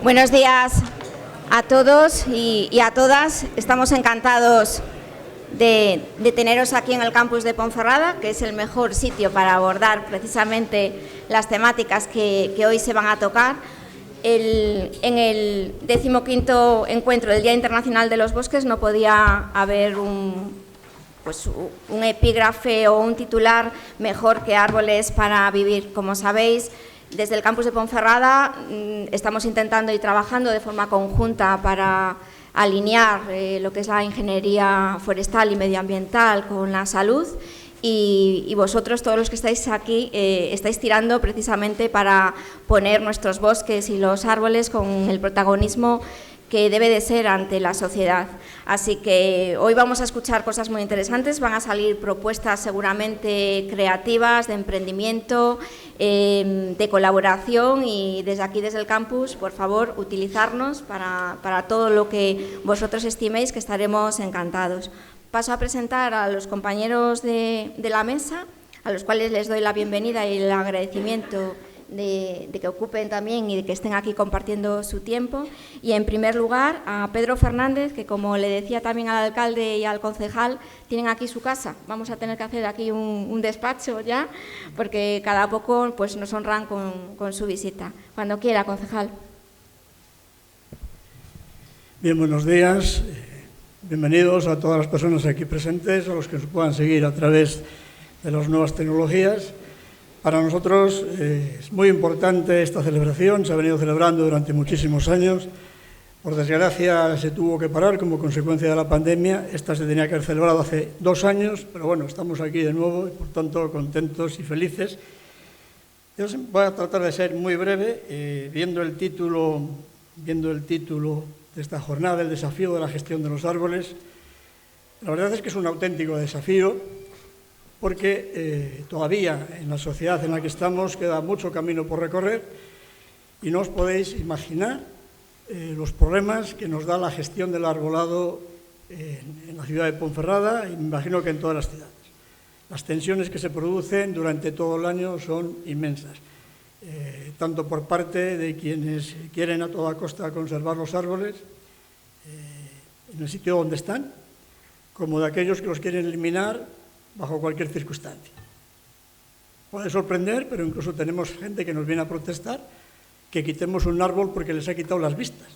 Buenos días a todos y a todas. Estamos encantados de teneros aquí en el campus de Ponferrada, que es el mejor sitio para abordar precisamente las temáticas que hoy se van a tocar. En el 15º encuentro del Día Internacional de los Bosques no podía haber un epígrafe o un titular mejor que Árboles para vivir. Como sabéis, desde el campus de Ponferrada estamos intentando y trabajando de forma conjunta para alinear lo que es la ingeniería forestal y medioambiental con la salud, y vosotros, todos los que estáis aquí, estáis tirando precisamente para poner nuestros bosques y los árboles con el protagonismo que debe de ser ante la sociedad. Así que hoy vamos a escuchar cosas muy interesantes, van a salir propuestas seguramente creativas, de emprendimiento, de colaboración, y desde aquí, desde el campus, por favor, utilizarnos para todo lo que vosotros estiméis, que estaremos encantados. Paso a presentar a los compañeros de la mesa, a los cuales les doy la bienvenida y el agradecimiento de que ocupen también y de que estén aquí compartiendo su tiempo. Y en primer lugar a Pedro Fernández, que como le decía también al alcalde y al concejal, tienen aquí su casa. Vamos a tener que hacer aquí un despacho ya, porque cada poco pues nos honran con su visita. Cuando quiera, concejal. Bien, buenos días. Bienvenidos a todas las personas aquí presentes, a los que nos puedan seguir a través de las nuevas tecnologías. Para nosotros es muy importante esta celebración, se ha venido celebrando durante muchísimos años. Por desgracia se tuvo que parar como consecuencia de la pandemia. Esta se tenía que haber celebrado hace 2 años, pero bueno, estamos aquí de nuevo y por tanto contentos y felices. Yo voy a tratar de ser muy breve, viendo el título de esta jornada, el desafío de la gestión de los árboles. La verdad es que es un auténtico desafío, porque todavía en la sociedad en la que estamos queda mucho camino por recorrer y no os podéis imaginar los problemas que nos da la gestión del arbolado en la ciudad de Ponferrada, y me imagino que en todas las ciudades. Las tensiones que se producen durante todo el año son inmensas, tanto por parte de quienes quieren a toda costa conservar los árboles en el sitio donde están, como de aquellos que los quieren eliminar bajo cualquier circunstancia. Puede sorprender, pero incluso tenemos gente que nos viene a protestar que quitemos un árbol porque les ha quitado las vistas.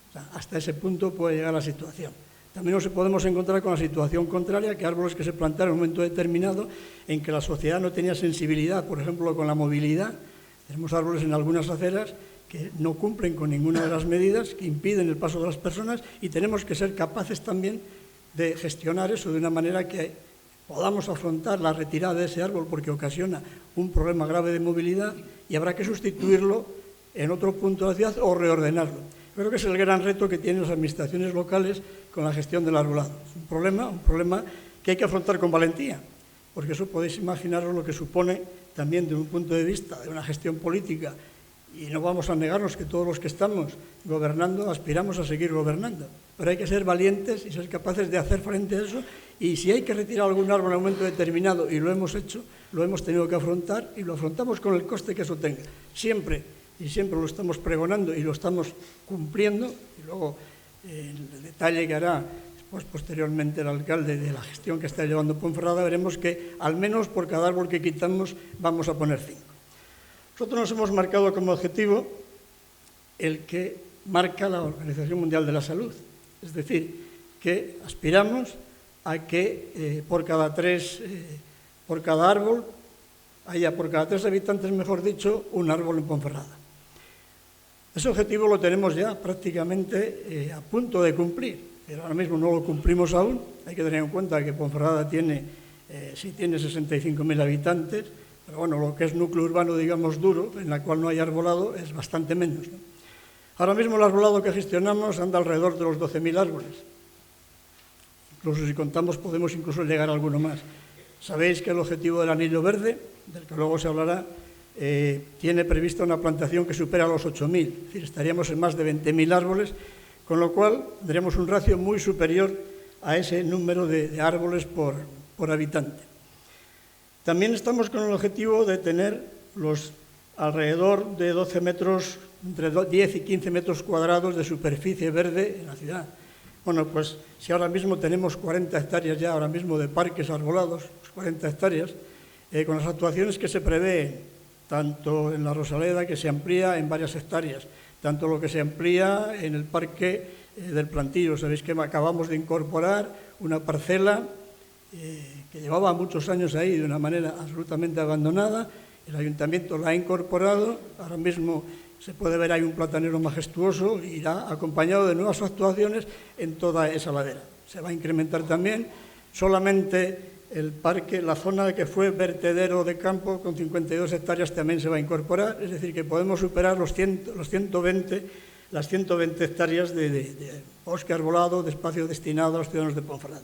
O sea, hasta ese punto puede llegar la situación. También nos podemos encontrar con la situación contraria, que árboles que se plantaron en un momento determinado en que la sociedad no tenía sensibilidad, por ejemplo, con la movilidad. Tenemos árboles en algunas aceras que no cumplen con ninguna de las medidas, que impiden el paso de las personas, y tenemos que ser capaces también de gestionar eso de una manera que podamos afrontar la retirada de ese árbol, porque ocasiona un problema grave de movilidad y habrá que sustituirlo en otro punto de la ciudad o reordenarlo. Creo que es el gran reto que tienen las administraciones locales con la gestión del arbolado. Es un problema que hay que afrontar con valentía, porque eso podéis imaginaros lo que supone también desde un punto de vista de una gestión política, y no vamos a negarnos que todos los que estamos gobernando aspiramos a seguir gobernando, pero hay que ser valientes y ser capaces de hacer frente a eso. Y si hay que retirar algún árbol en un momento determinado, y lo hemos hecho, lo hemos tenido que afrontar, y lo afrontamos con el coste que eso tenga. Siempre lo estamos pregonando y lo estamos cumpliendo. Y luego el detalle que hará posteriormente el alcalde de la gestión que está llevando Ponferrada, veremos que al menos por cada árbol que quitamos vamos a poner 5. Nosotros nos hemos marcado como objetivo el que marca la Organización Mundial de la Salud, es decir, que aspiramos a que por cada 3 habitantes, mejor dicho, un árbol en Ponferrada. Ese objetivo lo tenemos ya prácticamente a punto de cumplir, pero ahora mismo no lo cumplimos aún. Hay que tener en cuenta que Ponferrada tiene 65.000 habitantes, pero bueno, lo que es núcleo urbano, digamos, duro, en la cual no hay arbolado, es bastante menos, ¿no? Ahora mismo el arbolado que gestionamos anda alrededor de los 12.000 árboles. Incluso si contamos podemos incluso llegar a alguno más. Sabéis que el objetivo del anillo verde, del que luego se hablará, tiene prevista una plantación que supera los 8.000, es decir, estaríamos en más de 20.000 árboles, con lo cual tendríamos un ratio muy superior a ese número de árboles por habitante. También estamos con el objetivo de tener los alrededor de 12 metros entre 10 y 15 metros cuadrados de superficie verde en la ciudad. Bueno, pues si ahora mismo tenemos 40 hectáreas ya ahora mismo de parques arbolados, 40 hectáreas, con las actuaciones que se prevén, tanto en la Rosaleda, que se amplía en varias hectáreas, tanto lo que se amplía en el parque del Plantío. Sabéis que acabamos de incorporar una parcela que llevaba muchos años ahí de una manera absolutamente abandonada. El ayuntamiento la ha incorporado, ahora mismo se puede ver ahí un platanero majestuoso y irá acompañado de nuevas actuaciones en toda esa ladera. Se va a incrementar también solamente el parque, la zona que fue vertedero de campo con 52 hectáreas también se va a incorporar, es decir, que podemos superar las 120 hectáreas de bosque arbolado, de espacio destinado a los ciudadanos de Ponferrada.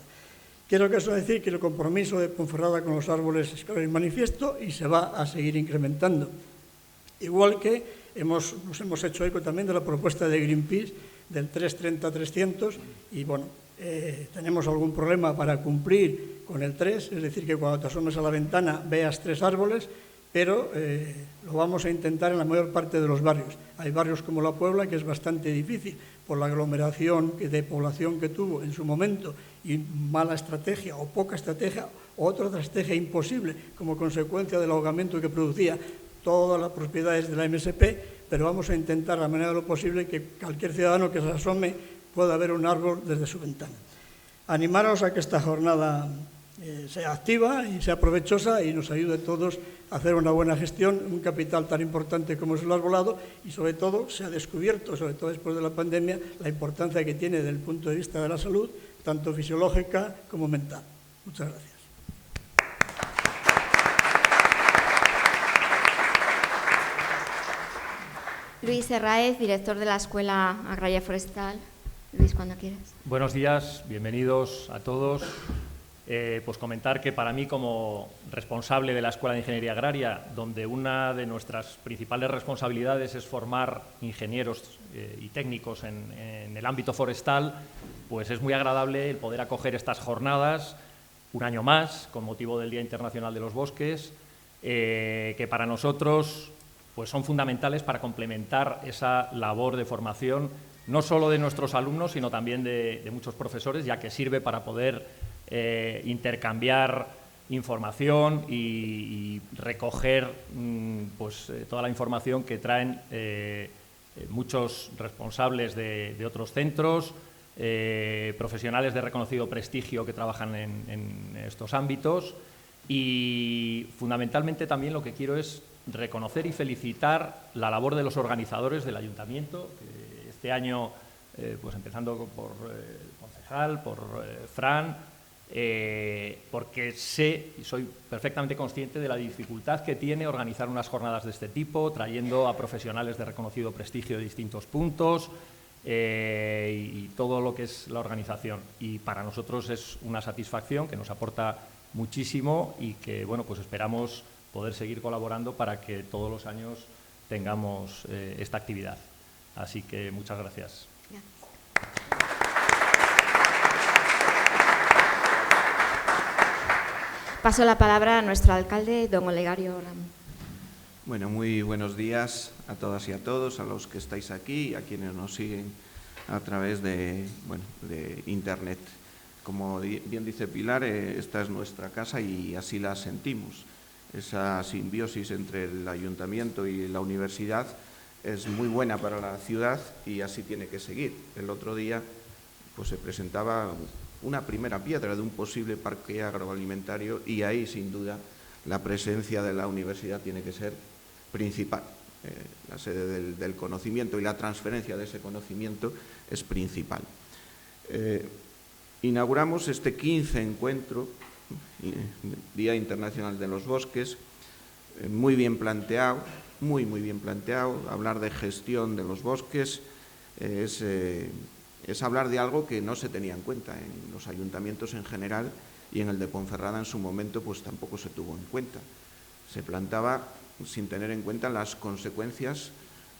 Quiero que eso decir que el compromiso de Ponferrada con los árboles es claro y manifiesto y se va a seguir incrementando. Igual que nos hemos hecho eco también de la propuesta de Greenpeace del 330-300 y bueno, tenemos algún problema para cumplir con el 3, es decir, que cuando te asomes a la ventana veas 3 árboles, pero lo vamos a intentar en la mayor parte de los barrios. Hay barrios como La Puebla que es bastante difícil por la aglomeración de población que tuvo en su momento y mala estrategia o poca estrategia o otra estrategia imposible como consecuencia del ahogamiento que producía todas las propiedades de la MSP, pero vamos a intentar a la manera de lo posible que cualquier ciudadano que se asome pueda ver un árbol desde su ventana. Animaros a que esta jornada sea activa y sea provechosa y nos ayude a todos a hacer una buena gestión, un capital tan importante como es el arbolado y sobre todo se ha descubierto, sobre todo después de la pandemia, la importancia que tiene desde el punto de vista de la salud, tanto fisiológica como mental. Muchas gracias. Luis Herráez, director de la Escuela Agraria Forestal. Luis, cuando quieras. Buenos días, bienvenidos a todos. Pues comentar que para mí, como responsable de la Escuela de Ingeniería Agraria, donde una de nuestras principales responsabilidades es formar ingenieros y técnicos en el ámbito forestal, pues es muy agradable el poder acoger estas jornadas un año más, con motivo del Día Internacional de los Bosques, que para nosotros pues son fundamentales para complementar esa labor de formación, no solo de nuestros alumnos, sino también de muchos profesores, ya que sirve para poder intercambiar información y recoger toda la información que traen muchos responsables de otros centros, profesionales de reconocido prestigio que trabajan en estos ámbitos y fundamentalmente también lo que quiero es reconocer y felicitar la labor de los organizadores del ayuntamiento, que este año, pues empezando por el concejal, por Fran, porque sé y soy perfectamente consciente de la dificultad que tiene organizar unas jornadas de este tipo, trayendo a profesionales de reconocido prestigio de distintos puntos y todo lo que es la organización. Y para nosotros es una satisfacción que nos aporta muchísimo y que, bueno, pues esperamos poder seguir colaborando para que todos los años tengamos esta actividad. Así que muchas gracias. Paso la palabra a nuestro alcalde, don Olegario Ramos. Bueno, muy buenos días a todas y a todos, a los que estáis aquí y a quienes nos siguen a través de Internet. Como bien dice Pilar, esta es nuestra casa y así la sentimos. Esa simbiosis entre el ayuntamiento y la universidad es muy buena para la ciudad y así tiene que seguir. El otro día pues, se presentaba una primera piedra de un posible parque agroalimentario y ahí, sin duda, la presencia de la universidad tiene que ser principal. La sede del conocimiento y la transferencia de ese conocimiento es principal. Inauguramos este 15 encuentro, Día Internacional de los Bosques, muy bien planteado, muy bien planteado. Hablar de gestión de los bosques es hablar de algo que no se tenía en cuenta en los ayuntamientos en general y en el de Ponferrada en su momento pues tampoco se tuvo en cuenta. Se plantaba sin tener en cuenta las consecuencias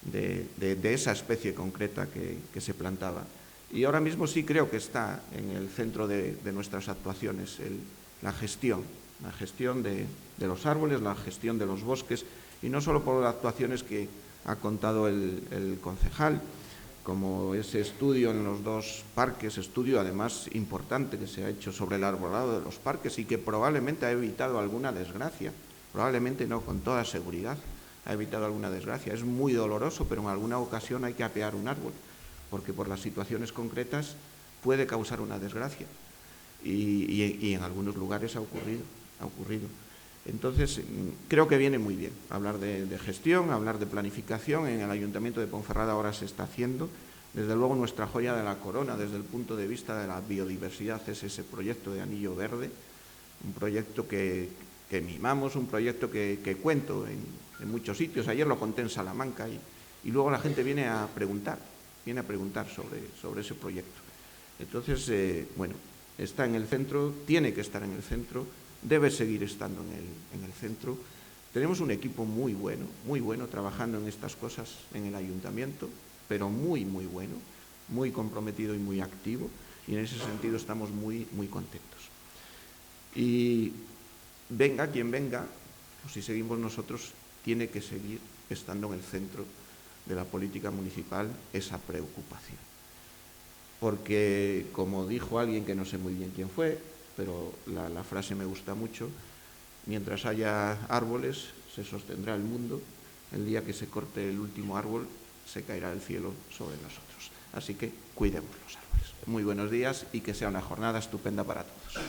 de esa especie concreta que se plantaba. Y ahora mismo sí creo que está en el centro de nuestras actuaciones la gestión de los árboles, la gestión de los bosques, y no solo por las actuaciones que ha contado el concejal, como ese estudio en los dos parques, estudio además importante que se ha hecho sobre el arbolado de los parques y que probablemente ha evitado alguna desgracia, probablemente no, con toda seguridad ha evitado alguna desgracia. Es muy doloroso, pero en alguna ocasión hay que apear un árbol, porque por las situaciones concretas puede causar una desgracia y en algunos lugares ha ocurrido. Entonces, creo que viene muy bien hablar de gestión, hablar de planificación. En el Ayuntamiento de Ponferrada ahora se está haciendo. Desde luego, nuestra joya de la corona, desde el punto de vista de la biodiversidad, es ese proyecto de Anillo Verde, un proyecto que mimamos, un proyecto que cuento en muchos sitios. Ayer lo conté en Salamanca y luego la gente viene a preguntar sobre ese proyecto. Entonces, bueno, está en el centro, tiene que estar en el centro, debe seguir estando en el centro. Tenemos un equipo muy bueno trabajando en estas cosas en el ayuntamiento, pero muy bueno, muy comprometido y muy activo, y en ese sentido estamos muy contentos. Y venga quien venga, pues si seguimos nosotros, tiene que seguir estando en el centro de la política municipal esa preocupación. Porque, como dijo alguien que no sé muy bien quién fue, pero la frase me gusta mucho, mientras haya árboles se sostendrá el mundo, el día que se corte el último árbol se caerá el cielo sobre nosotros. Así que cuidemos los árboles. Muy buenos días y que sea una jornada estupenda para todos.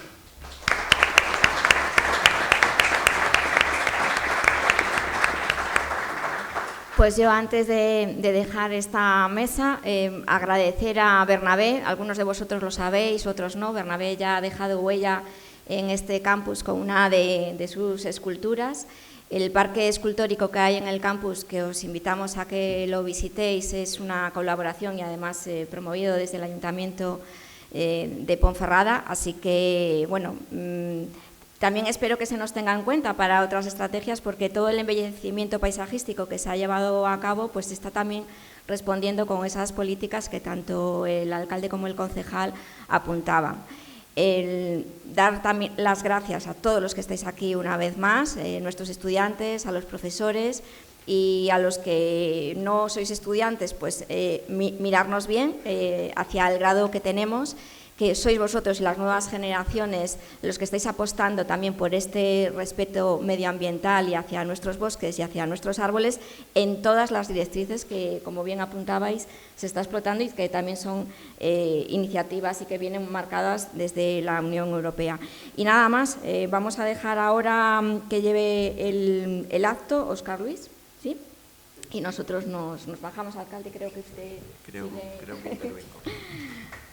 Pues yo, antes de dejar esta mesa, agradecer a Bernabé. Algunos de vosotros lo sabéis, otros no. Bernabé ya ha dejado huella en este campus con una de sus esculturas. El parque escultórico que hay en el campus, que os invitamos a que lo visitéis, es una colaboración y además promovido desde el Ayuntamiento de Ponferrada. Así que, bueno, también espero que se nos tenga en cuenta para otras estrategias, porque todo el embellecimiento paisajístico que se ha llevado a cabo pues está también respondiendo con esas políticas que tanto el alcalde como el concejal apuntaban. Dar también las gracias a todos los que estáis aquí una vez más, nuestros estudiantes, a los profesores, y a los que no sois estudiantes, pues mirarnos bien hacia el grado que tenemos, que sois vosotros y las nuevas generaciones los que estáis apostando también por este respeto medioambiental y hacia nuestros bosques y hacia nuestros árboles en todas las directrices que, como bien apuntabais, se está explotando y que también son iniciativas y que vienen marcadas desde la Unión Europea. Y nada más, vamos a dejar ahora que lleve el acto Óscar Luis, ¿sí? Y nosotros nos bajamos, alcalde, creo que usted... Creo que intervengo.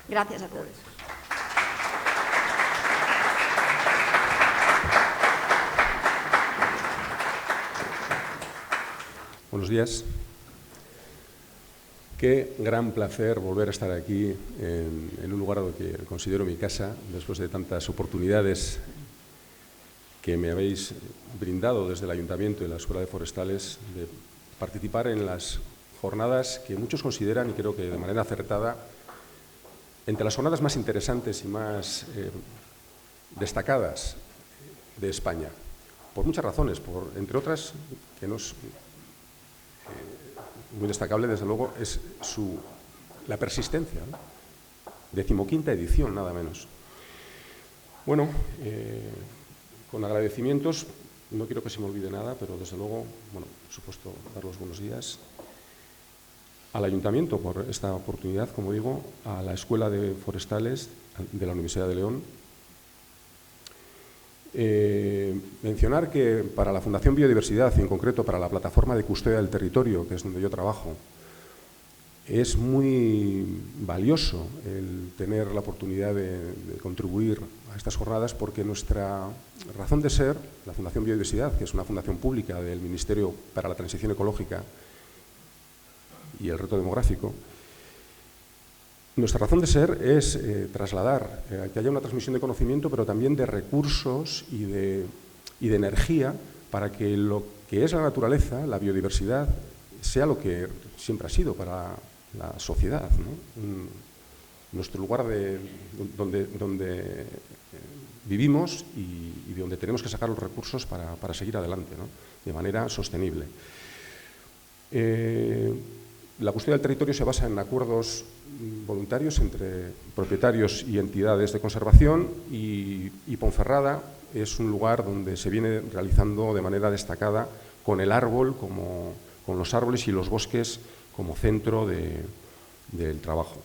Gracias a todos. Buenos días. Qué gran placer volver a estar aquí en un lugar que considero mi casa, después de tantas oportunidades que me habéis brindado desde el Ayuntamiento y la Escuela de Forestales de participar en las jornadas que muchos consideran, y creo que de manera acertada, entre las jornadas más interesantes y más destacadas de España, por muchas razones, entre otras, que no es muy destacable, desde luego, es la persistencia, ¿no? 15ª edición, nada menos. Bueno, con agradecimientos, no quiero que se me olvide nada, pero desde luego, bueno, por supuesto, dar los buenos días al Ayuntamiento por esta oportunidad, como digo, a la Escuela de Forestales de la Universidad de León. Mencionar que para la Fundación Biodiversidad, y en concreto para la Plataforma de Custodia del Territorio, que es donde yo trabajo, es muy valioso el tener la oportunidad de contribuir a estas jornadas, porque nuestra razón de ser, la Fundación Biodiversidad, que es una fundación pública del Ministerio para la Transición Ecológica y el Reto Demográfico, nuestra razón de ser es trasladar, que haya una transmisión de conocimiento, pero también de recursos y de energía, para que lo que es la naturaleza, la biodiversidad, sea lo que siempre ha sido para la sociedad, ¿no? Nuestro lugar donde vivimos y donde tenemos que sacar los recursos para seguir adelante, ¿no? De manera sostenible. La custodia del territorio se basa en acuerdos voluntarios entre propietarios y entidades de conservación y Ponferrada es un lugar donde se viene realizando de manera destacada con el árbol, con los árboles y los bosques como centro del trabajo.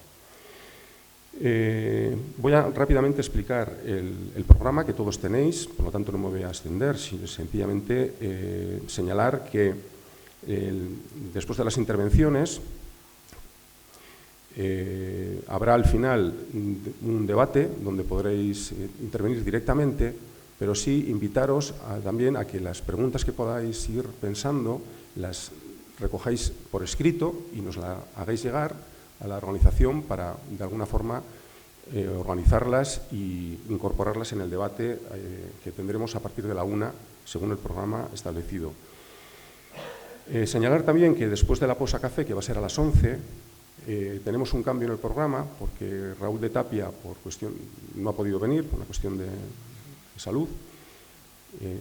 Voy a rápidamente explicar el programa que todos tenéis, por lo tanto no me voy a extender, sino sencillamente señalar que después de las intervenciones habrá al final un debate donde podréis intervenir directamente, pero sí invitaros también a que las preguntas que podáis ir pensando las recojáis por escrito y nos las hagáis llegar a la organización para, de alguna forma, organizarlas e incorporarlas en el debate que tendremos a partir de la 1, según el programa establecido. Señalar también que después de la pausa café, que va a ser a las 11, tenemos un cambio en el programa porque Raúl de Tapia no ha podido venir por una cuestión de salud.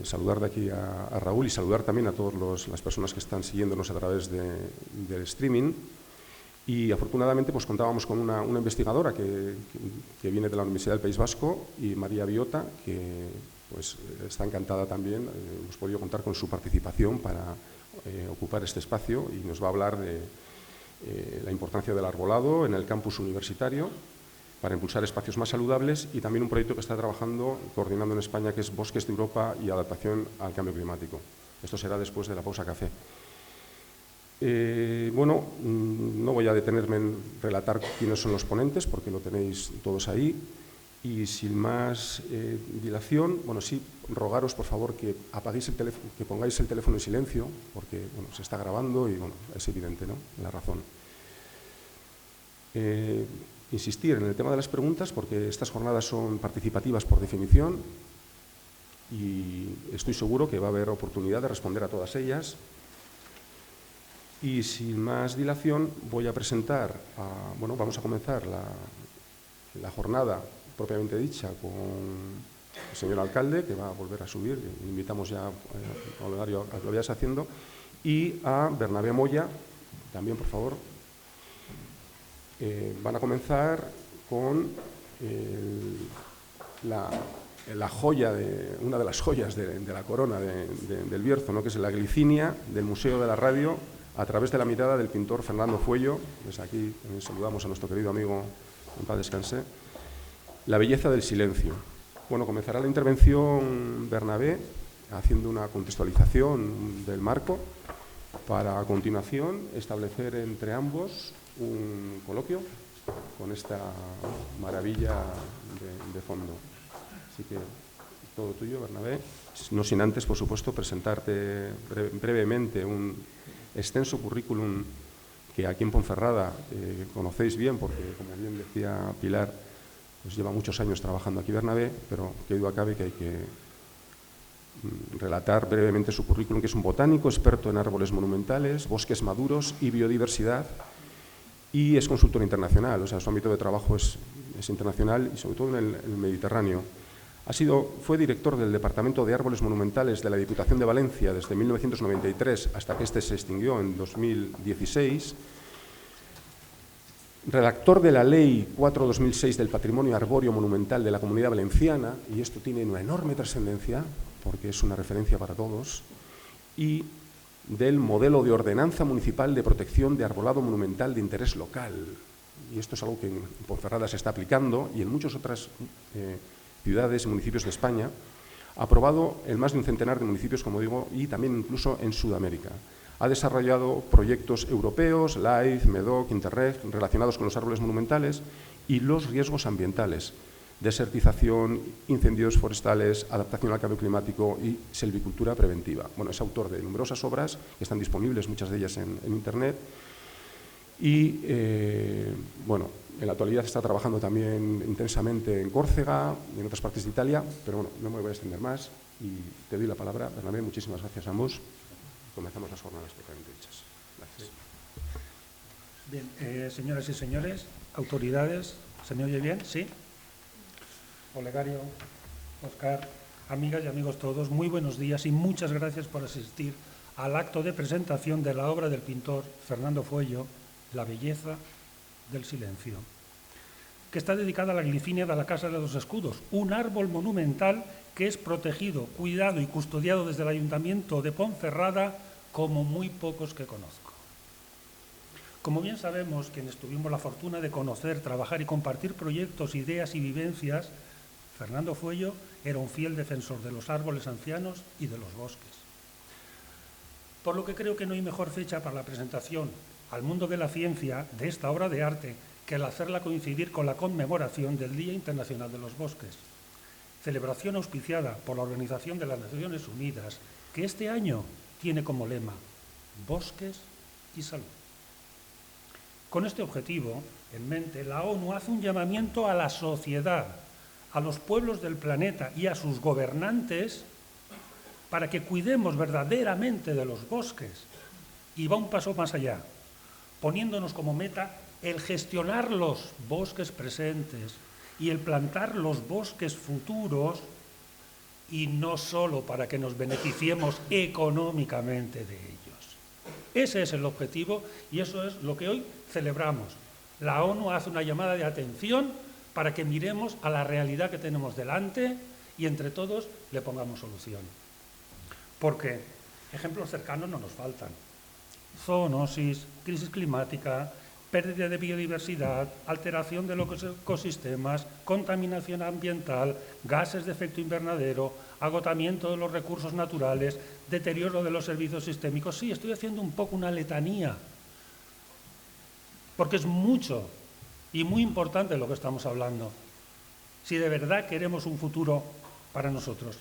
Saludar de aquí a Raúl y saludar también a todas las personas que están siguiéndonos a través del streaming. Y afortunadamente pues contábamos con una investigadora que viene de la Universidad del País Vasco y María Biota, que pues está encantada también. Hemos podido contar con su participación para ocupar este espacio y nos va a hablar de la importancia del arbolado en el campus universitario para impulsar espacios más saludables y también un proyecto que está trabajando, coordinando en España, que es Bosques de Europa y adaptación al cambio climático. Esto será después de la pausa café. Bueno, no voy a detenerme en relatar quiénes son los ponentes, porque lo tenéis todos ahí. Y sin más dilación, bueno, sí, rogaros, por favor, que apaguéis el teléfono, que pongáis el teléfono en silencio, porque bueno, se está grabando y bueno, es evidente, ¿no?, la razón. Insistir en el tema de las preguntas, porque estas jornadas son participativas por definición y estoy seguro que va a haber oportunidad de responder a todas ellas. Y sin más dilación voy a presentar, bueno, vamos a comenzar la jornada propiamente dicha con el señor alcalde, que va a volver a subir, le invitamos ya a Olegario a que lo vayas haciendo, y a Bernabé Moya, también por favor. Van a comenzar con la joya, una de las joyas de la corona del Bierzo, ¿no?, que es la glicinia del Museo de la Radio, a través de la mirada del pintor Fernando Fuello. Desde aquí también saludamos a nuestro querido amigo, en paz descanse. La belleza del silencio. Bueno, comenzará la intervención Bernabé haciendo una contextualización del marco para a continuación establecer entre ambos un coloquio con esta maravilla de fondo. Así que todo tuyo, Bernabé. No sin antes, por supuesto, presentarte brevemente un extenso currículum que aquí en Ponferrada conocéis bien, porque, como bien decía Pilar, pues lleva muchos años trabajando aquí Bernabé, pero que duda cabe que hay que relatar brevemente su currículum, que es un botánico experto en árboles monumentales, bosques maduros y biodiversidad, y es consultor internacional, o sea, su ámbito de trabajo es internacional y sobre todo en el Mediterráneo. Fue director del Departamento de Árboles Monumentales de la Diputación de Valencia desde 1993 hasta que este se extinguió en 2016, redactor de la Ley 4/2006 del Patrimonio Arbóreo Monumental de la Comunidad Valenciana, y esto tiene una enorme trascendencia porque es una referencia para todos, y del modelo de ordenanza municipal de protección de arbolado monumental de interés local. Y esto es algo que en Ponferrada se está aplicando y en muchas otras ciudades y municipios de España, aprobado en más de un centenar de municipios, como digo, y también incluso en Sudamérica. Ha desarrollado proyectos europeos, LIFE, MEDOC, Interreg, relacionados con los árboles monumentales y los riesgos ambientales, desertización, incendios forestales, adaptación al cambio climático y silvicultura preventiva. Bueno, es autor de numerosas obras que están disponibles, muchas de ellas en Internet, y bueno, en la actualidad está trabajando también intensamente en Córcega y en otras partes de Italia, pero bueno, no me voy a extender más y te doy la palabra, Bernabé. Muchísimas gracias a ambos. Comenzamos las jornadas propiamente dichas. Gracias. Bien, señoras y señores, autoridades, ¿se me oye bien? ¿Sí? Olegario, Óscar, amigas y amigos todos, muy buenos días y muchas gracias por asistir al acto de presentación de la obra del pintor Fernando Fuello, La belleza del silencio, que está dedicada a la Glifinia de la Casa de los Escudos, un árbol monumental que es protegido, cuidado y custodiado desde el Ayuntamiento de Ponferrada como muy pocos que conozco. Como bien sabemos, quienes tuvimos la fortuna de conocer, trabajar y compartir proyectos, ideas y vivencias, Fernando Fuello era un fiel defensor de los árboles ancianos y de los bosques. Por lo que creo que no hay mejor fecha para la presentación al mundo de la ciencia de esta obra de arte que el hacerla coincidir con la conmemoración del Día Internacional de los Bosques, celebración auspiciada por la Organización de las Naciones Unidas, que este año tiene como lema Bosques y Salud. Con este objetivo en mente, la ONU hace un llamamiento a la sociedad, a los pueblos del planeta y a sus gobernantes para que cuidemos verdaderamente de los bosques. Y va un paso más allá, poniéndonos como meta el gestionar los bosques presentes y el plantar los bosques futuros, y no solo para que nos beneficiemos económicamente de ellos. Ese es el objetivo y eso es lo que hoy celebramos. La ONU hace una llamada de atención para que miremos a la realidad que tenemos delante y entre todos le pongamos solución. Porque ejemplos cercanos no nos faltan. Zoonosis, crisis climática, pérdida de biodiversidad, alteración de los ecosistemas, contaminación ambiental, gases de efecto invernadero, agotamiento de los recursos naturales, deterioro de los servicios sistémicos. Sí, estoy haciendo un poco una letanía, porque es mucho y muy importante lo que estamos hablando, si de verdad queremos un futuro para nosotros.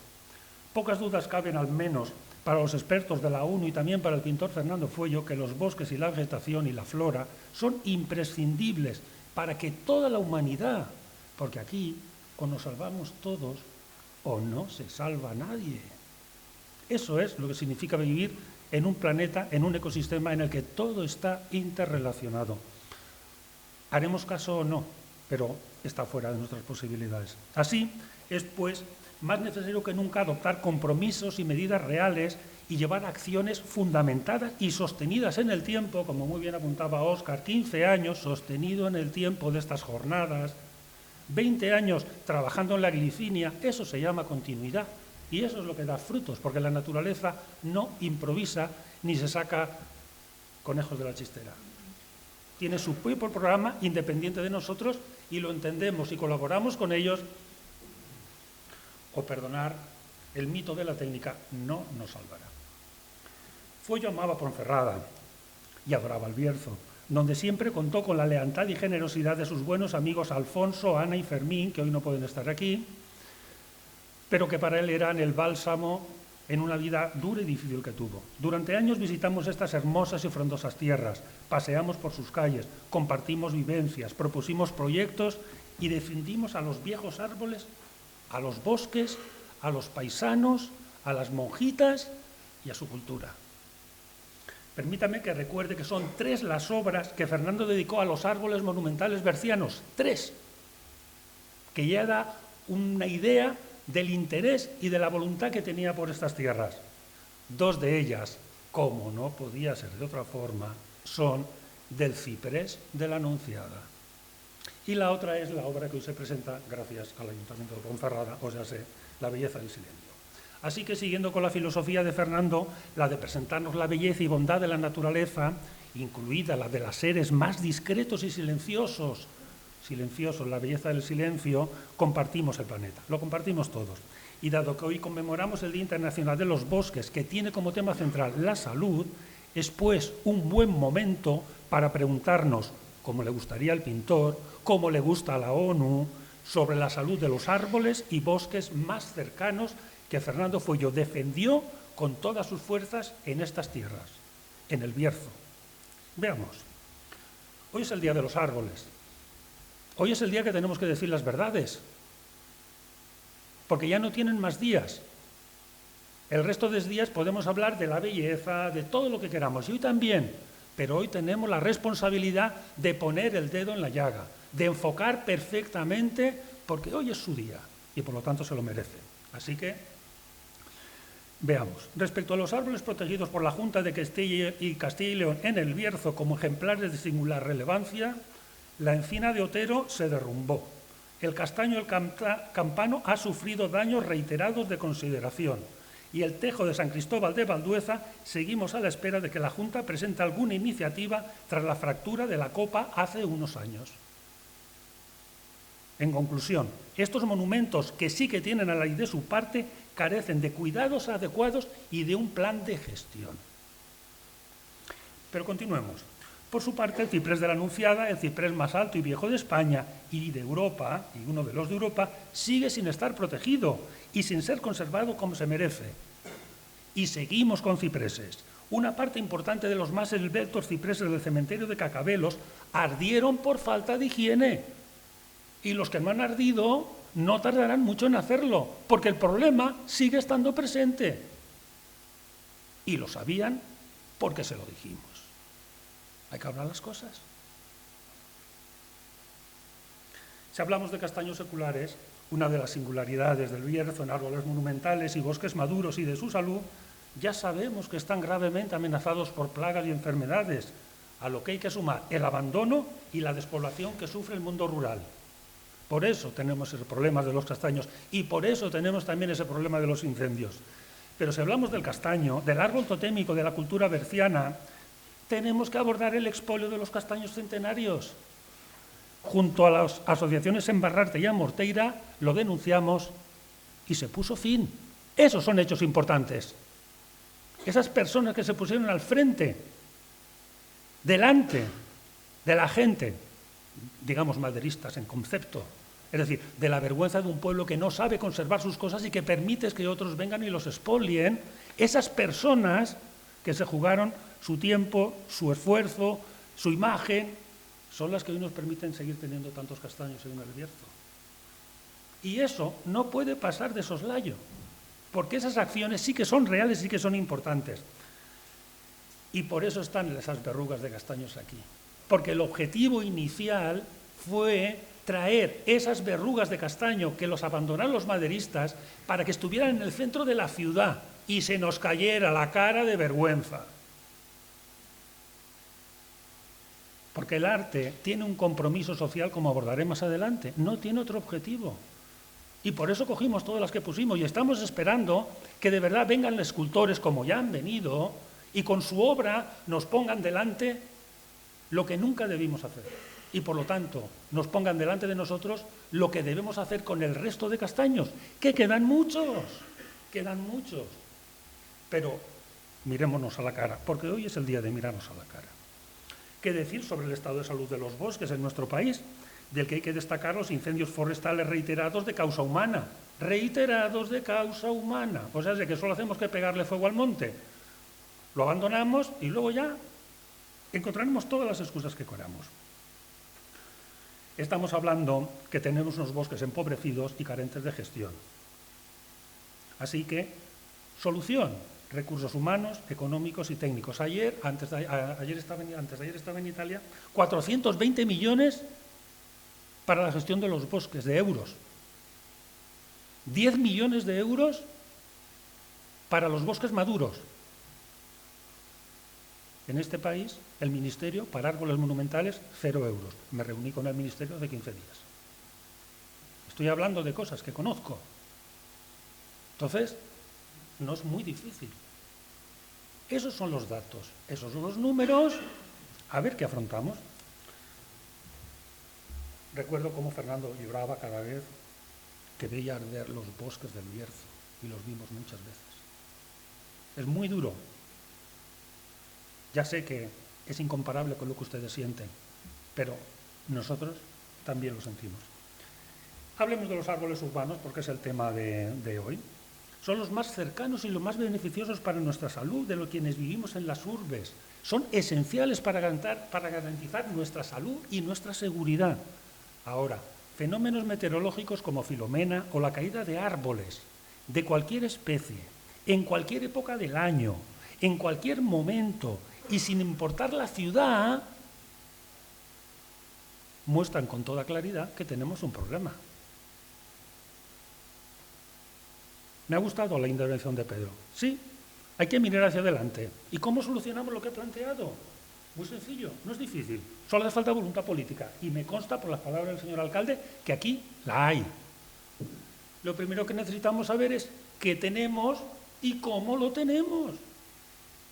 Pocas dudas caben, al menos para los expertos de la ONU y también para el pintor Fernando Fuello, que los bosques y la vegetación y la flora son imprescindibles para que toda la humanidad, porque aquí o nos salvamos todos o no se salva nadie. Eso es lo que significa vivir en un planeta, en un ecosistema en el que todo está interrelacionado. Haremos caso o no, pero está fuera de nuestras posibilidades. Así es, pues, más necesario que nunca adoptar compromisos y medidas reales y llevar acciones fundamentadas y sostenidas en el tiempo, como muy bien apuntaba Óscar, 15 años sostenido en el tiempo de estas jornadas, 20 años trabajando en la Glifinia, eso se llama continuidad y eso es lo que da frutos, porque la naturaleza no improvisa ni se saca conejos de la chistera. Tiene su propio programa independiente de nosotros y lo entendemos y colaboramos con ellos. O perdonar, el mito de la técnica no nos salvará. Fuello amaba Ponferrada y adoraba el Bierzo, donde siempre contó con la lealtad y generosidad de sus buenos amigos Alfonso, Ana y Fermín, que hoy no pueden estar aquí, pero que para él eran el bálsamo en una vida dura y difícil que tuvo. Durante años visitamos estas hermosas y frondosas tierras, paseamos por sus calles, compartimos vivencias, propusimos proyectos y defendimos a los viejos árboles, a los bosques, a los paisanos, a las monjitas y a su cultura. Permítame que recuerde que son 3 las obras que Fernando dedicó a los árboles monumentales bercianos, 3, que ya da una idea del interés y de la voluntad que tenía por estas tierras. 2 de ellas, como no podía ser de otra forma, son del ciprés de la Anunciada. Y la otra es la obra que hoy se presenta gracias al Ayuntamiento de Ponferrada, o sea, La belleza del silencio. Así que, siguiendo con la filosofía de Fernando, la de presentarnos la belleza y bondad de la naturaleza, incluida la de los seres más discretos y silenciosos, la belleza del silencio, compartimos el planeta, lo compartimos todos. Y dado que hoy conmemoramos el Día Internacional de los Bosques, que tiene como tema central la salud, es pues un buen momento para preguntarnos, como le gustaría al pintor, como le gusta a la ONU, sobre la salud de los árboles y bosques más cercanos que Fernando Fuello defendió con todas sus fuerzas en estas tierras, en el Bierzo. Veamos, hoy es el Día de los Árboles, hoy es el día que tenemos que decir las verdades, porque ya no tienen más días. El resto de días podemos hablar de la belleza, de todo lo que queramos, y hoy también. Pero hoy tenemos la responsabilidad de poner el dedo en la llaga, de enfocar perfectamente, porque hoy es su día y por lo tanto se lo merece. Así que Veamos, respecto a los árboles protegidos por la Junta de Castilla y León en el Bierzo como ejemplares de singular relevancia, la encina de Otero se derrumbó. El castaño del campano ha sufrido daños reiterados de consideración y el tejo de San Cristóbal de Valdueza seguimos a la espera de que la Junta presente alguna iniciativa tras la fractura de la copa hace unos años. En conclusión, estos monumentos que sí que tienen a la ley de su parte carecen de cuidados adecuados y de un plan de gestión. Pero continuemos. Por su parte, el ciprés de la Anunciada, el ciprés más alto y viejo de España y de Europa, y uno de los de Europa, sigue sin estar protegido y sin ser conservado como se merece. Y seguimos con cipreses. Una parte importante de los más esbeltos cipreses del cementerio de Cacabelos ardieron por falta de higiene. Y los que no han ardido no tardarán mucho en hacerlo, porque el problema sigue estando presente. Y lo sabían porque se lo dijimos. Hay que hablar las cosas. Si hablamos de castaños seculares, una de las singularidades del Bierzo en árboles monumentales y bosques maduros y de su salud, ya sabemos que están gravemente amenazados por plagas y enfermedades, a lo que hay que sumar el abandono y la despoblación que sufre el mundo rural. Por eso tenemos el problema de los castaños y por eso tenemos también ese problema de los incendios. Pero si hablamos del castaño, del árbol totémico de la cultura berciana, tenemos que abordar el expolio de los castaños centenarios. Junto a las asociaciones Embarrarte y Amorteira lo denunciamos y se puso fin. Esos son hechos importantes. Esas personas que se pusieron al frente, delante de la gente, digamos maderistas en concepto, es decir, de la vergüenza de un pueblo que no sabe conservar sus cosas y que permite que otros vengan y los expolien, esas personas que se jugaron su tiempo, su esfuerzo, su imagen, son las que hoy nos permiten seguir teniendo tantos castaños en el Bierzo. Y eso no puede pasar de soslayo, porque esas acciones sí que son reales, sí que son importantes. Y por eso están esas verrugas de castaños aquí. Porque el objetivo inicial fue traer esas verrugas de castaño que los abandonaron los maderistas para que estuvieran en el centro de la ciudad y se nos cayera la cara de vergüenza. Porque el arte tiene un compromiso social, como abordaré más adelante, no tiene otro objetivo. Y por eso cogimos todas las que pusimos y estamos esperando que de verdad vengan escultores, como ya han venido, y con su obra nos pongan delante lo que nunca debimos hacer. Y por lo tanto, nos pongan delante de nosotros lo que debemos hacer con el resto de castaños, que quedan muchos. Pero mirémonos a la cara, porque hoy es el día de mirarnos a la cara. ¿Qué decir sobre el estado de salud de los bosques en nuestro país? Del que hay que destacar los incendios forestales reiterados de causa humana. O sea, de que solo hacemos que pegarle fuego al monte. Lo abandonamos y luego ya encontraremos todas las excusas que queramos. Estamos hablando que tenemos unos bosques empobrecidos y carentes de gestión. Así que, solución, recursos humanos, económicos y técnicos. Ayer estaba en Italia, 420 millones para la gestión de los bosques, de euros. 10 millones de euros para los bosques maduros. En este país, el Ministerio, para árboles monumentales, 0 euros. Me reuní con el Ministerio hace 15 días. Estoy hablando de cosas que conozco. Entonces, no es muy difícil. Esos son los datos, esos son los números. A ver qué afrontamos. Recuerdo cómo Fernando lloraba cada vez que veía arder los bosques del Bierzo, y los vimos muchas veces. Es muy duro. Ya sé que es incomparable con lo que ustedes sienten, pero nosotros también lo sentimos. Hablemos de los árboles urbanos, porque es el tema de hoy. Son los más cercanos y los más beneficiosos para nuestra salud de los quienes vivimos en las urbes. Son esenciales para garantizar nuestra salud y nuestra seguridad. Ahora, fenómenos meteorológicos como Filomena o la caída de árboles de cualquier especie, en cualquier época del año, en cualquier momento y sin importar la ciudad, muestran con toda claridad que tenemos un problema. Me ha gustado la intervención de Pedro. Sí, hay que mirar hacia adelante. ¿Y cómo solucionamos lo que he planteado? Muy sencillo, no es difícil. Solo hace falta voluntad política. Y me consta por las palabras del señor alcalde que aquí la hay. Lo primero que necesitamos saber es qué tenemos y cómo lo tenemos.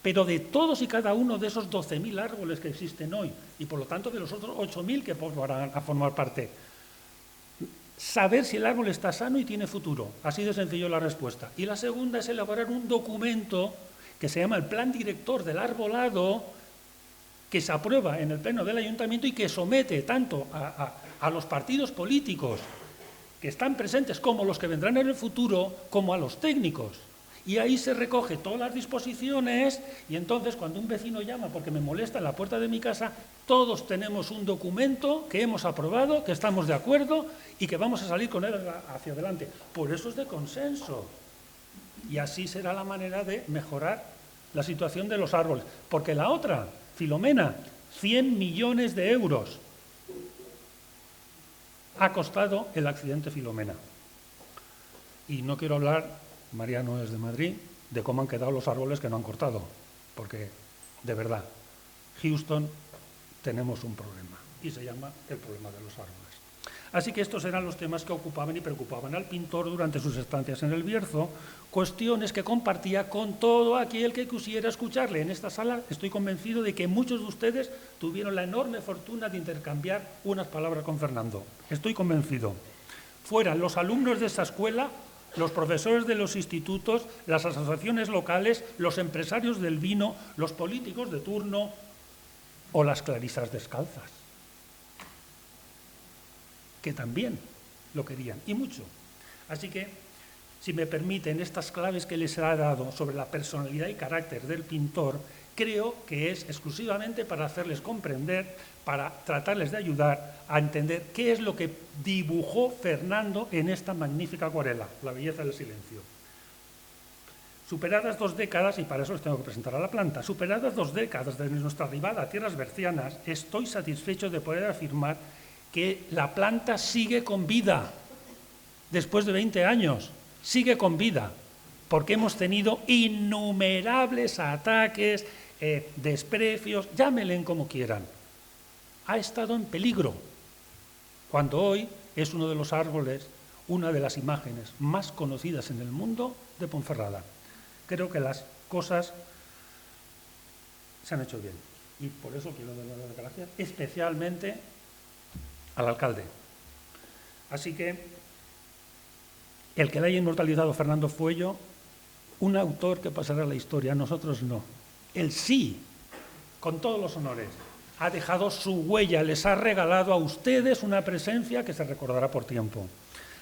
Pero de todos y cada uno de esos 12.000 árboles que existen hoy, y por lo tanto de los otros 8.000 que van a formar parte, saber si el árbol está sano y tiene futuro. Así de sencillo la respuesta. Y la segunda es elaborar un documento que se llama el Plan Director del Arbolado, que se aprueba en el Pleno del Ayuntamiento y que somete tanto a los partidos políticos que están presentes como los que vendrán en el futuro, como a los técnicos. Y ahí se recoge todas las disposiciones y entonces cuando un vecino llama porque me molesta en la puerta de mi casa, todos tenemos un documento que hemos aprobado, que estamos de acuerdo y que vamos a salir con él hacia adelante. Por eso es de consenso. Y así será la manera de mejorar la situación de los árboles. Porque la otra, Filomena, 100 millones de euros ha costado el accidente Filomena. Y no quiero hablar, Mariano es de Madrid, de cómo han quedado los árboles que no han cortado. Porque, de verdad, Houston tenemos un problema y se llama el problema de los árboles. Así que estos eran los temas que ocupaban y preocupaban al pintor durante sus estancias en El Bierzo, cuestiones que compartía con todo aquel que quisiera escucharle. En esta sala estoy convencido de que muchos de ustedes tuvieron la enorme fortuna de intercambiar unas palabras con Fernando. Estoy convencido. Fueran los alumnos de esa escuela, los profesores de los institutos, las asociaciones locales, los empresarios del vino, los políticos de turno o las clarisas descalzas, que también lo querían, y mucho. Así que, si me permiten, estas claves que les he dado sobre la personalidad y carácter del pintor, creo que es exclusivamente para hacerles comprender, para tratarles de ayudar a entender qué es lo que dibujó Fernando en esta magnífica acuarela, La belleza del silencio. Superadas 2 décadas, y para eso les tengo que presentar a la planta, superadas 2 décadas desde nuestra arribada a tierras bercianas, estoy satisfecho de poder afirmar que la planta sigue con vida, después de 20 años, sigue con vida, porque hemos tenido innumerables ataques, desprecios, llámenle como quieran. Ha estado en peligro, cuando hoy es uno de los árboles, una de las imágenes más conocidas en el mundo de Ponferrada. Creo que las cosas se han hecho bien y por eso quiero dar las gracias especialmente al alcalde. Así que el que le haya inmortalizado Fernando Fuello, un autor que pasará a la historia, nosotros no. Él sí, con todos los honores, ha dejado su huella, les ha regalado a ustedes una presencia que se recordará por tiempo.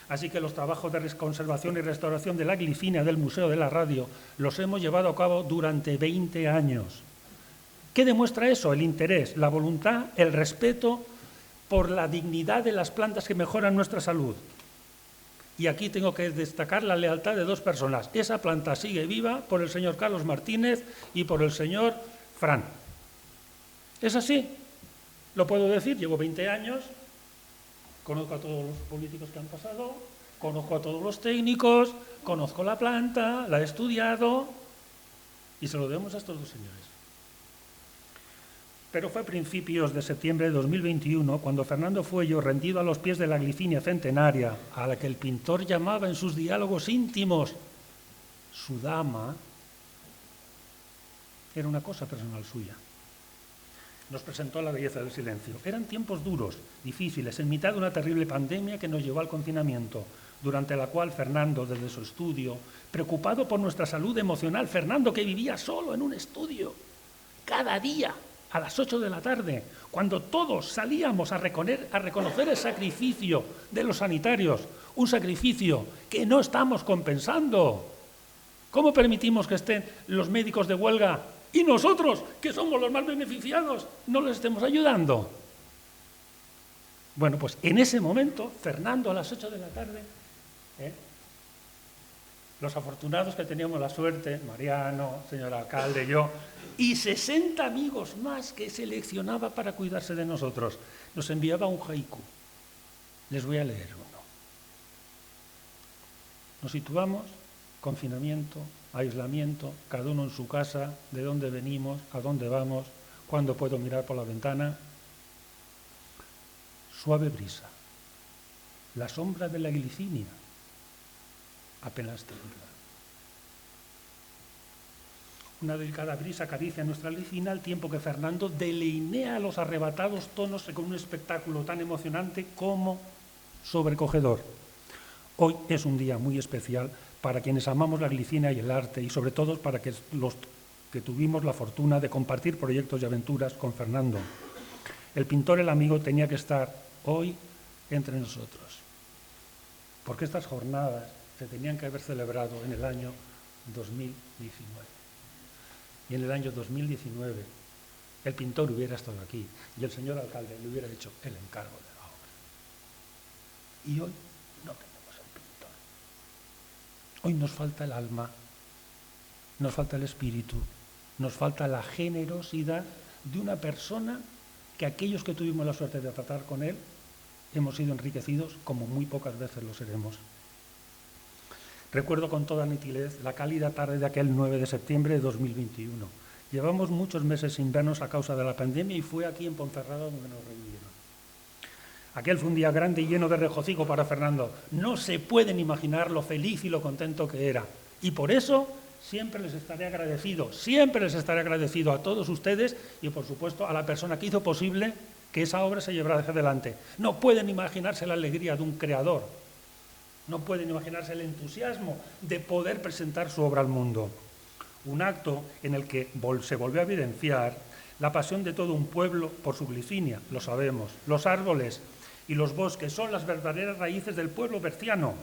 Así que los trabajos de conservación y restauración de la glifina del Museo de la Radio los hemos llevado a cabo durante 20 años. ¿Qué demuestra eso? El interés, la voluntad, el respeto por la dignidad de las plantas que mejoran nuestra salud. Y aquí tengo que destacar la lealtad de 2 personas. Esa planta sigue viva por el señor Carlos Martínez y por el señor Fran. Es así, lo puedo decir, llevo 20 años, conozco a todos los políticos que han pasado, conozco a todos los técnicos, conozco la planta, la he estudiado y se lo debemos a estos 2 señores. Pero fue a principios de septiembre de 2021 cuando Fernando Fuello, rendido a los pies de la glifinia centenaria, a la que el pintor llamaba en sus diálogos íntimos su dama, era una cosa personal suya. Nos presentó La belleza del silencio. Eran tiempos duros, difíciles, en mitad de una terrible pandemia que nos llevó al confinamiento, durante la cual Fernando, desde su estudio, preocupado por nuestra salud emocional, Fernando que vivía solo en un estudio, cada día, a las 8 de la tarde, cuando todos salíamos a reconocer el sacrificio de los sanitarios, un sacrificio que no estamos compensando. ¿Cómo permitimos que estén los médicos de huelga y nosotros, que somos los más beneficiados, no les estemos ayudando? Bueno, pues en ese momento, Fernando a las 8 de la tarde, los afortunados que teníamos la suerte, Mariano, señor alcalde, yo, y 60 amigos más que seleccionaba para cuidarse de nosotros, nos enviaba un haiku. Les voy a leer uno. Nos situamos Confinamiento, aislamiento, cada uno en su casa, de dónde venimos, a dónde vamos, cuándo puedo mirar por la ventana. Suave brisa, la sombra de la glicinia apenas tiembla. Una delicada brisa acaricia nuestra glicina al tiempo que Fernando delinea los arrebatados tonos con un espectáculo tan emocionante como sobrecogedor. Hoy es un día muy especial para quienes amamos la glicina y el arte, y sobre todo para los que tuvimos la fortuna de compartir proyectos y aventuras con Fernando. El pintor, el amigo, tenía que estar hoy entre nosotros, porque estas jornadas se tenían que haber celebrado en el año 2019. Y en el año 2019 el pintor hubiera estado aquí y el señor alcalde le hubiera hecho el encargo de la obra. Y hoy no tenemos el pintor. Hoy nos falta el alma, nos falta el espíritu, nos falta la generosidad de una persona que aquellos que tuvimos la suerte de tratar con él hemos sido enriquecidos como muy pocas veces lo seremos. Recuerdo con toda nitidez la cálida tarde de aquel 9 de septiembre de 2021. Llevamos muchos meses sin vernos a causa de la pandemia y fue aquí en Ponferrada donde nos reunieron. Aquel fue un día grande y lleno de regocijo para Fernando. No se pueden imaginar lo feliz y lo contento que era. Y por eso siempre les estaré agradecido a todos ustedes y, por supuesto, a la persona que hizo posible que esa obra se llevara hacia adelante. No pueden imaginarse la alegría de un creador. No pueden imaginarse el entusiasmo de poder presentar su obra al mundo. Un acto en el que se volvió a evidenciar la pasión de todo un pueblo por su glicinia, lo sabemos. Los árboles y los bosques son las verdaderas raíces del pueblo berciano.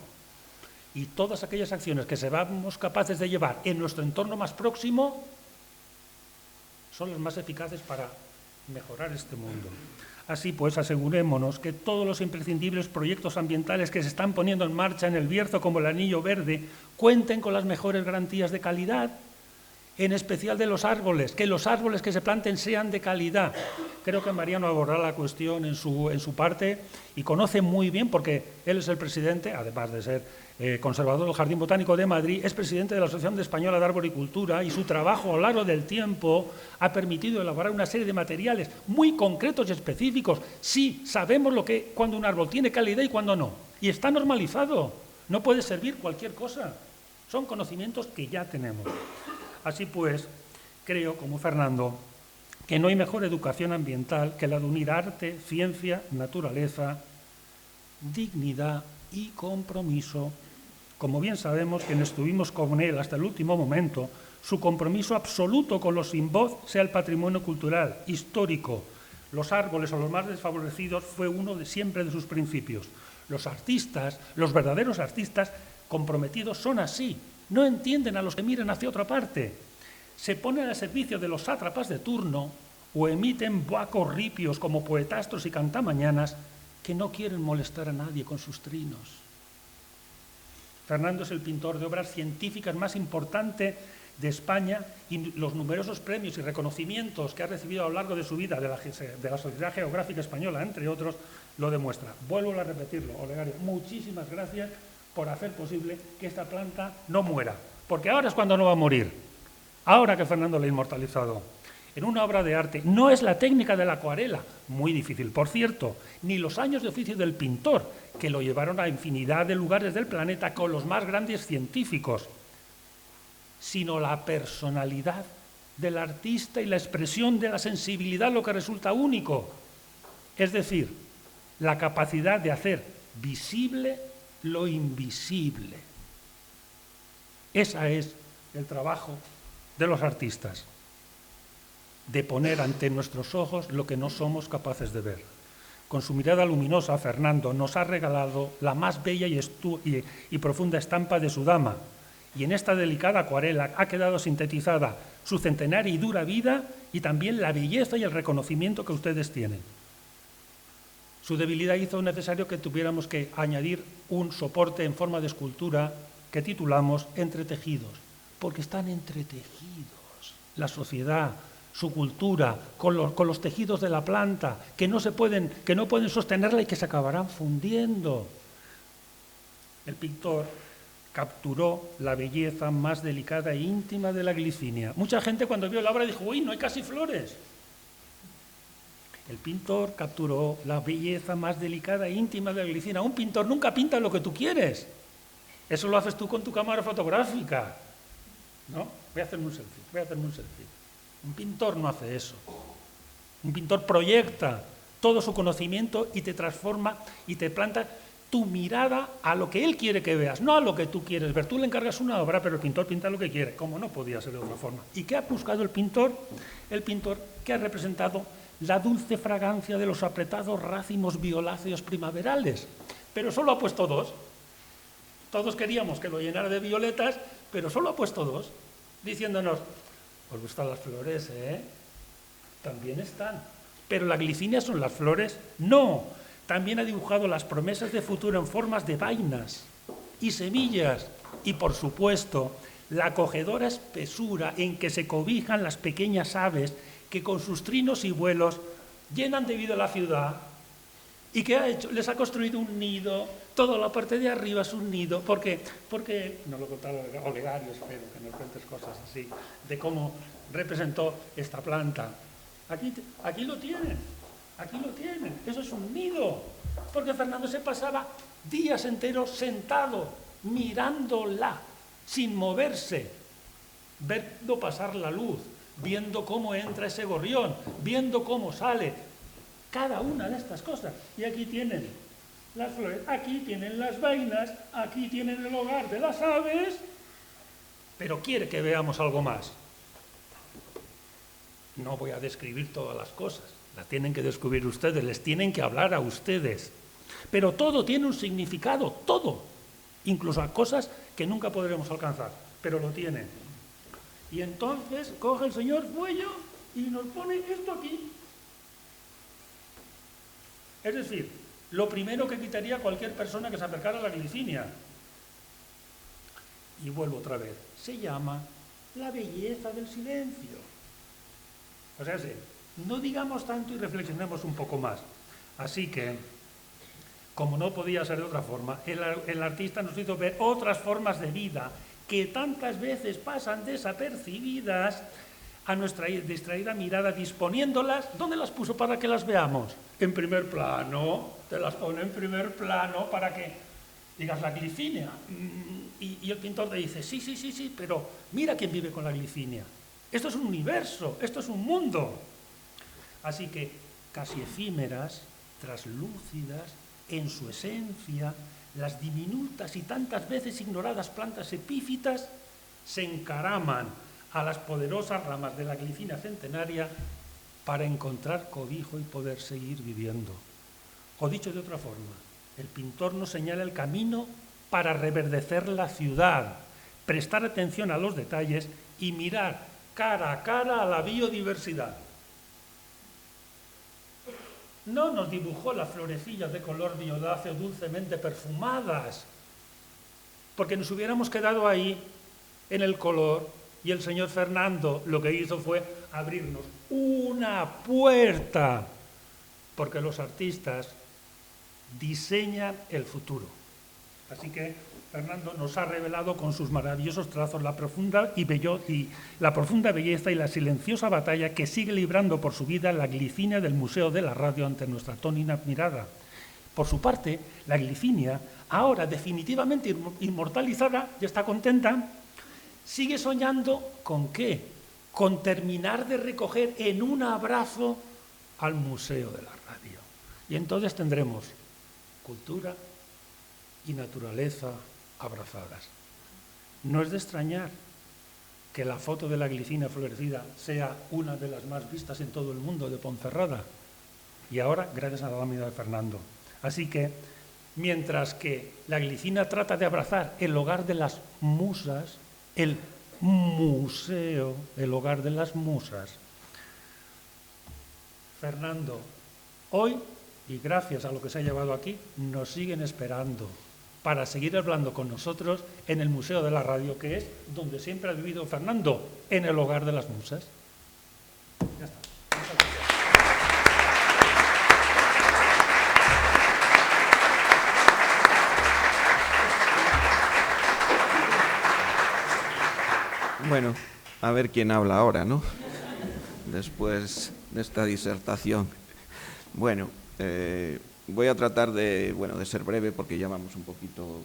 Y todas aquellas acciones que seamos capaces de llevar en nuestro entorno más próximo son las más eficaces para mejorar este mundo. Así pues, asegurémonos que todos los imprescindibles proyectos ambientales que se están poniendo en marcha en el Bierzo, como el Anillo Verde, cuenten con las mejores garantías de calidad, en especial de los árboles, que los árboles que se planten sean de calidad. Creo que Mariano abordará la cuestión en su parte y conoce muy bien, porque él es el presidente, además de ser conservador del Jardín Botánico de Madrid, es presidente de la Asociación Española de Arboricultura y su trabajo a lo largo del tiempo ha permitido elaborar una serie de materiales muy concretos y específicos. Sí, sabemos cuando un árbol tiene calidad y cuando no. Y está normalizado. No puede servir cualquier cosa. Son conocimientos que ya tenemos. Así pues, creo, como Fernando, que no hay mejor educación ambiental que la de unir arte, ciencia, naturaleza, dignidad y compromiso. Como bien sabemos, quienes estuvimos con él hasta el último momento, su compromiso absoluto con los sin voz sea el patrimonio cultural, histórico. Los árboles o los más desfavorecidos fue uno siempre de sus principios. Los artistas, los verdaderos artistas comprometidos son así. No entienden a los que miran hacia otra parte. Se ponen al servicio de los sátrapas de turno o emiten vacos ripios como poetastros y cantamañanas que no quieren molestar a nadie con sus trinos. Fernando es el pintor de obras científicas más importante de España y los numerosos premios y reconocimientos que ha recibido a lo largo de su vida de la Sociedad Geográfica Española, entre otros, lo demuestra. Vuelvo a repetirlo, Olegario, muchísimas gracias por hacer posible que esta planta no muera, porque ahora es cuando no va a morir, ahora que Fernando la ha inmortalizado. En una obra de arte no es la técnica de la acuarela, muy difícil, por cierto, ni los años de oficio del pintor, que lo llevaron a infinidad de lugares del planeta con los más grandes científicos, sino la personalidad del artista y la expresión de la sensibilidad, lo que resulta único. Es decir, la capacidad de hacer visible lo invisible. Ese es el trabajo de los artistas, de poner ante nuestros ojos lo que no somos capaces de ver. Con su mirada luminosa, Fernando nos ha regalado la más bella y profunda estampa de su dama, y en esta delicada acuarela ha quedado sintetizada su centenaria y dura vida y también la belleza y el reconocimiento que ustedes tienen. Su debilidad hizo necesario que tuviéramos que añadir un soporte en forma de escultura que titulamos Entretejidos, porque están entretejidos la sociedad, su cultura, con los tejidos de la planta, que no pueden sostenerla y que se acabarán fundiendo. El pintor capturó la belleza más delicada e íntima de la glicinia. Mucha gente cuando vio la obra dijo, uy, no hay casi flores. El pintor capturó la belleza más delicada e íntima de la glicinia. Un pintor nunca pinta lo que tú quieres. Eso lo haces tú con tu cámara fotográfica. ¿No? Voy a hacerme un selfie. Un pintor no hace eso. Un pintor proyecta todo su conocimiento y te transforma y te planta tu mirada a lo que él quiere que veas, no a lo que tú quieres ver. Tú le encargas una obra, pero el pintor pinta lo que quiere, como no podía ser de otra forma. ¿Y qué ha buscado el pintor? El pintor que ha representado la dulce fragancia de los apretados racimos violáceos primaverales. Pero solo ha puesto dos. Todos queríamos que lo llenara de violetas, pero solo ha puesto dos, diciéndonos, ¿os gustan las flores, También están. ¿Pero la glicinia son las flores? No. También ha dibujado las promesas de futuro en formas de vainas y semillas. Y, por supuesto, la acogedora espesura en que se cobijan las pequeñas aves que con sus trinos y vuelos llenan de vida la ciudad. ¿Y qué ha hecho? Les ha construido un nido, toda la parte de arriba es un nido. ¿Por qué? Porque, no lo contaba Olegario, espero que nos cuentes cosas así, de cómo representó esta planta. Aquí lo tienen, eso es un nido. Porque Fernando se pasaba días enteros sentado, mirándola, sin moverse, viendo pasar la luz, viendo cómo entra ese gorrión, viendo cómo sale, cada una de estas cosas. Y aquí tienen las flores, aquí tienen las vainas, aquí tienen el hogar de las aves, pero quiere que veamos algo más. No voy a describir todas las cosas, las tienen que descubrir ustedes, les tienen que hablar a ustedes. Pero todo tiene un significado, todo, incluso a cosas que nunca podremos alcanzar, pero lo tienen. Y entonces coge el señor Puello y nos pone esto aquí. Es decir, lo primero que quitaría cualquier persona que se acercara a la glicinia. Y vuelvo otra vez, se llama la belleza del silencio. O sea, no digamos tanto y reflexionemos un poco más. Así que, como no podía ser de otra forma, el artista nos hizo ver otras formas de vida que tantas veces pasan desapercibidas a nuestra distraída mirada, disponiéndolas. ¿Dónde las puso para que las veamos? En primer plano, te las pone en primer plano para que digas la glicinia. Y el pintor te dice, sí, pero mira quién vive con la glicinia. Esto es un universo, esto es un mundo. Así que casi efímeras, traslúcidas, en su esencia, las diminutas y tantas veces ignoradas plantas epífitas se encaraman a las poderosas ramas de la glicinia centenaria para encontrar cobijo y poder seguir viviendo. O dicho de otra forma, el pintor nos señala el camino para reverdecer la ciudad, prestar atención a los detalles y mirar cara a cara a la biodiversidad. No nos dibujó las florecillas de color violáceo dulcemente perfumadas, porque nos hubiéramos quedado ahí en el color, y el señor Fernando lo que hizo fue abrirnos una puerta, porque los artistas diseñan el futuro. Así que Fernando nos ha revelado con sus maravillosos trazos la profunda belleza y la silenciosa batalla que sigue librando por su vida la glicinia del Museo de la Radio ante nuestra atónita mirada. Por su parte, la glicinia, ahora definitivamente inmortalizada, ya está contenta, sigue soñando ¿con qué? Con terminar de recoger en un abrazo al Museo de la Radio. Y entonces tendremos cultura y naturaleza abrazadas. No es de extrañar que la foto de la glicinia florecida sea una de las más vistas en todo el mundo de Ponferrada. Y ahora, gracias a la lámina de Fernando. Así que, mientras que la glicinia trata de abrazar el hogar de las musas, el museo, el hogar de las musas, Fernando, hoy, y gracias a lo que se ha llevado aquí, nos siguen esperando para seguir hablando con nosotros en el Museo de la Radio, que es donde siempre ha vivido Fernando, en el hogar de las musas. Ya está. Muchas gracias. Bueno, a ver quién habla ahora, ¿no? Después de esta disertación. Bueno, voy a tratar de ser breve porque ya vamos un poquito...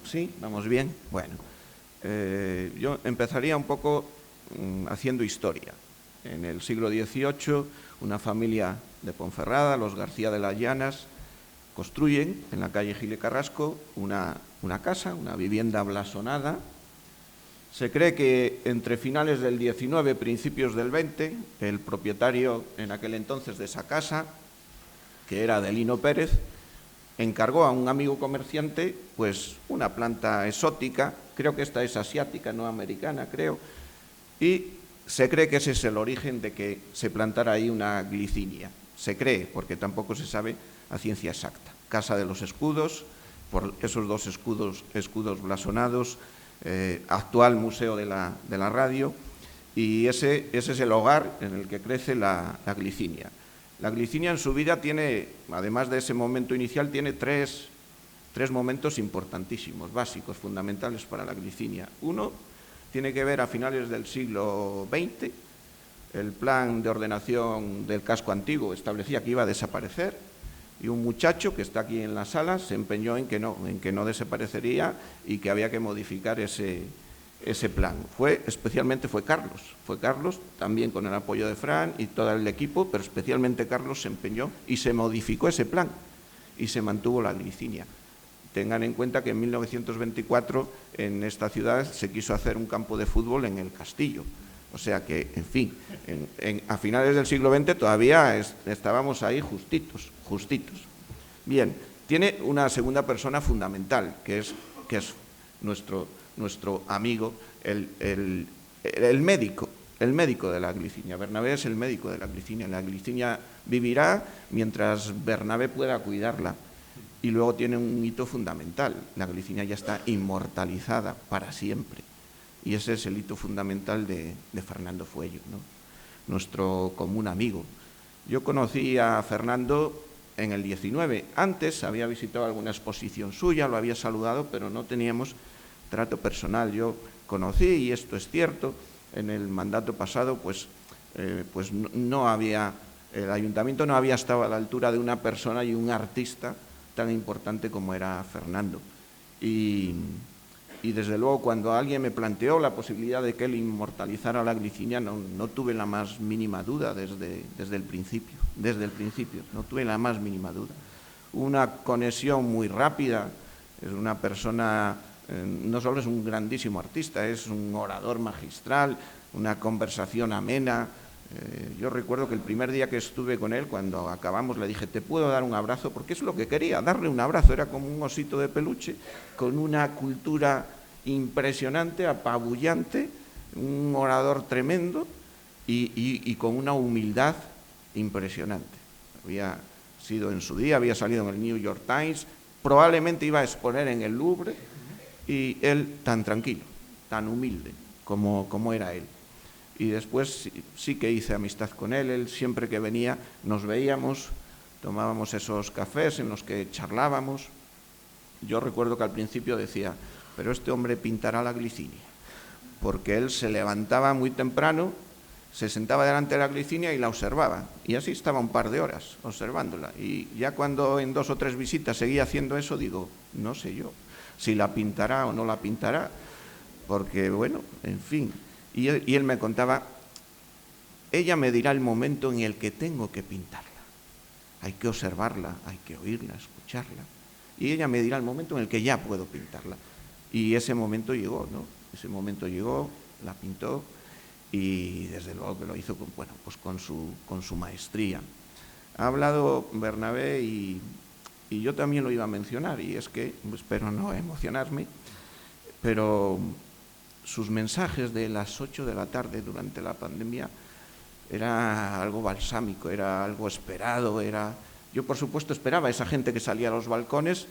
¿Sí? ¿Vamos bien? Bueno, yo empezaría un poco haciendo historia. En el siglo XVIII, una familia de Ponferrada, los García de las Llanas, construyen en la calle Gil y Carrasco una casa, una vivienda blasonada. Se cree que entre finales del XIX, principios del XX, el propietario en aquel entonces de esa casa, que era Adelino Pérez, encargó a un amigo comerciante pues una planta exótica, creo que esta es asiática, no americana, creo, y se cree que ese es el origen de que se plantara ahí una glicinia. Se cree, porque tampoco se sabe a ciencia exacta. Casa de los Escudos, por esos dos escudos blasonados, actual Museo de la Radio, y ese es el hogar en el que crece la glicinia. La glicinia en su vida tiene, además de ese momento inicial, tiene tres momentos importantísimos, básicos, fundamentales para la glicinia. Uno tiene que ver a finales del siglo XX, el plan de ordenación del casco antiguo establecía que iba a desaparecer, y un muchacho que está aquí en la sala se empeñó en que no desaparecería y que había que modificar ese plan. Especialmente fue Carlos, también con el apoyo de Fran y todo el equipo, pero especialmente Carlos se empeñó y se modificó ese plan y se mantuvo la glicinia. Tengan en cuenta que en 1924 en esta ciudad se quiso hacer un campo de fútbol en el Castillo. O sea que, en fin, a finales del siglo XX todavía estábamos ahí justitos. Bien, tiene una segunda persona fundamental, que es nuestro amigo, el médico de la glicinia. Bernabé es el médico de la glicinia. La glicinia vivirá mientras Bernabé pueda cuidarla. Y luego tiene un hito fundamental. La glicinia ya está inmortalizada para siempre. Y ese es el hito fundamental de Fernando Fuello, ¿no? Nuestro común amigo. Yo conocí a Fernando en el 19. Antes había visitado alguna exposición suya, lo había saludado, pero no teníamos trato personal. Yo conocí, y esto es cierto, en el mandato pasado, pues no había, el ayuntamiento no había estado a la altura de una persona y un artista tan importante como era Fernando. Y desde luego, cuando alguien me planteó la posibilidad de que él inmortalizara la glicinia, no tuve la más mínima duda desde el principio, no tuve la más mínima duda. Una conexión muy rápida, es una persona, no solo es un grandísimo artista, es un orador magistral, una conversación amena. Yo recuerdo que el primer día que estuve con él, cuando acabamos, le dije, ¿te puedo dar un abrazo? Porque es lo que quería, darle un abrazo. Era como un osito de peluche, con una cultura impresionante, apabullante, un orador tremendo y con una humildad impresionante. Había sido en su día, había salido en el New York Times, probablemente iba a exponer en el Louvre, y él tan tranquilo, tan humilde como era él. Y después sí que hice amistad con él. Él siempre que venía nos veíamos, tomábamos esos cafés en los que charlábamos. Yo recuerdo que al principio decía, pero este hombre pintará la glicinia, porque él se levantaba muy temprano, se sentaba delante de la glicinia y la observaba, y así estaba un par de horas observándola. Y ya cuando en 2 o 3 visitas seguía haciendo eso, digo, no sé yo si la pintará o no la pintará, porque bueno, en fin. Y él me contaba, ella me dirá el momento en el que tengo que pintarla. Hay que observarla, hay que oírla, escucharla. Y ella me dirá el momento en el que ya puedo pintarla. Y ese momento llegó, ¿no? Ese momento llegó, la pintó, y desde luego que lo hizo con su maestría. Ha hablado Bernabé y yo también lo iba a mencionar, y es que, espero no emocionarme, pero sus mensajes de las 8 de la tarde durante la pandemia era algo balsámico, era algo esperado. Yo, por supuesto, esperaba a esa gente que salía a los balcones,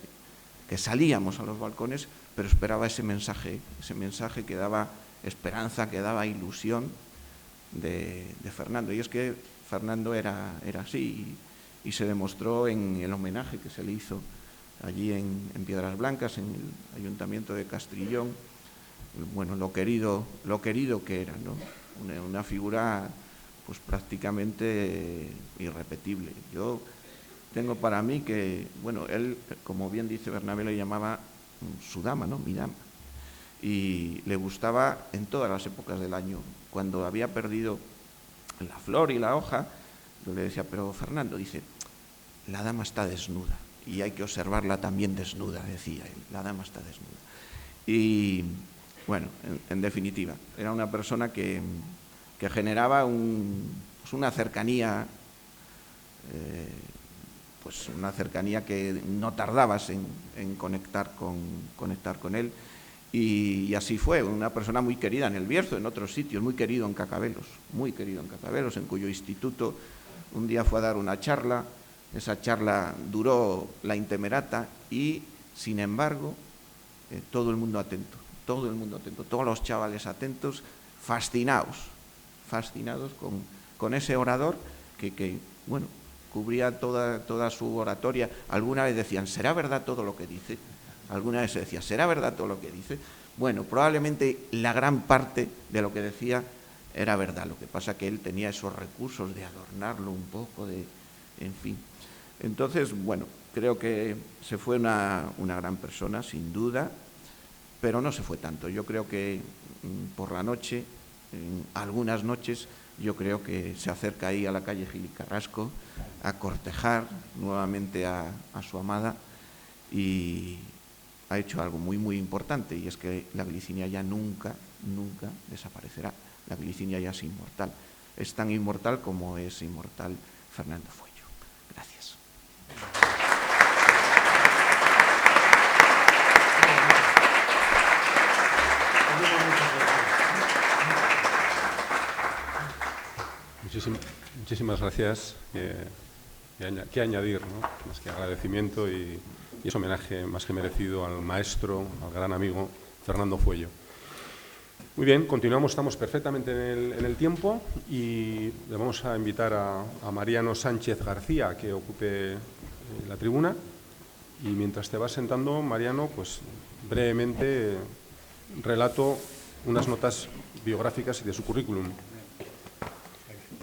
que salíamos a los balcones, pero esperaba ese mensaje que daba esperanza, que daba ilusión de Fernando. Y es que Fernando era así, y se demostró en el homenaje que se le hizo allí en Piedras Blancas, en el Ayuntamiento de Castrillón. bueno, lo querido que era, ¿no? Una figura pues prácticamente irrepetible. Yo tengo para mí que, bueno, él, como bien dice Bernabé, le llamaba su dama, ¿no? Mi dama. Y le gustaba en todas las épocas del año. Cuando había perdido la flor y la hoja, yo le decía, pero Fernando, dice, la dama está desnuda y hay que observarla también desnuda, decía él, la dama está desnuda. Y bueno, en definitiva, era una persona que generaba una cercanía, pues una cercanía que no tardabas en conectar con él. Y así fue, una persona muy querida en El Bierzo, en otros sitios, muy querido en Cacabelos, en cuyo instituto un día fue a dar una charla. Esa charla duró la intemerata y, sin embargo, todo el mundo atento, todos los chavales atentos, fascinados con ese orador que bueno, cubría toda su oratoria. Alguna vez decían, ¿será verdad todo lo que dice? Alguna vez se decía, ¿será verdad todo lo que dice? Bueno, probablemente la gran parte de lo que decía era verdad. Lo que pasa que él tenía esos recursos de adornarlo un poco, en fin. Entonces, bueno, creo que se fue una gran persona, sin duda, pero no se fue tanto. Yo creo que por la noche, algunas noches, yo creo que se acerca ahí a la calle Gil y Carrasco a cortejar nuevamente a su amada y ha hecho algo muy, muy importante, y es que la glicinia ya nunca desaparecerá. La glicinia ya es inmortal. Es tan inmortal como es inmortal Fernando Fuello. Gracias. Muchísimas gracias. ¿Qué añadir, ¿no? Más que agradecimiento y es homenaje más que merecido al maestro, al gran amigo Fernando Fuello. Muy bien, continuamos, estamos perfectamente en el tiempo y le vamos a invitar a Mariano Sánchez García que ocupe la tribuna. Y mientras te vas sentando, Mariano, pues brevemente relato unas notas biográficas y de su currículum.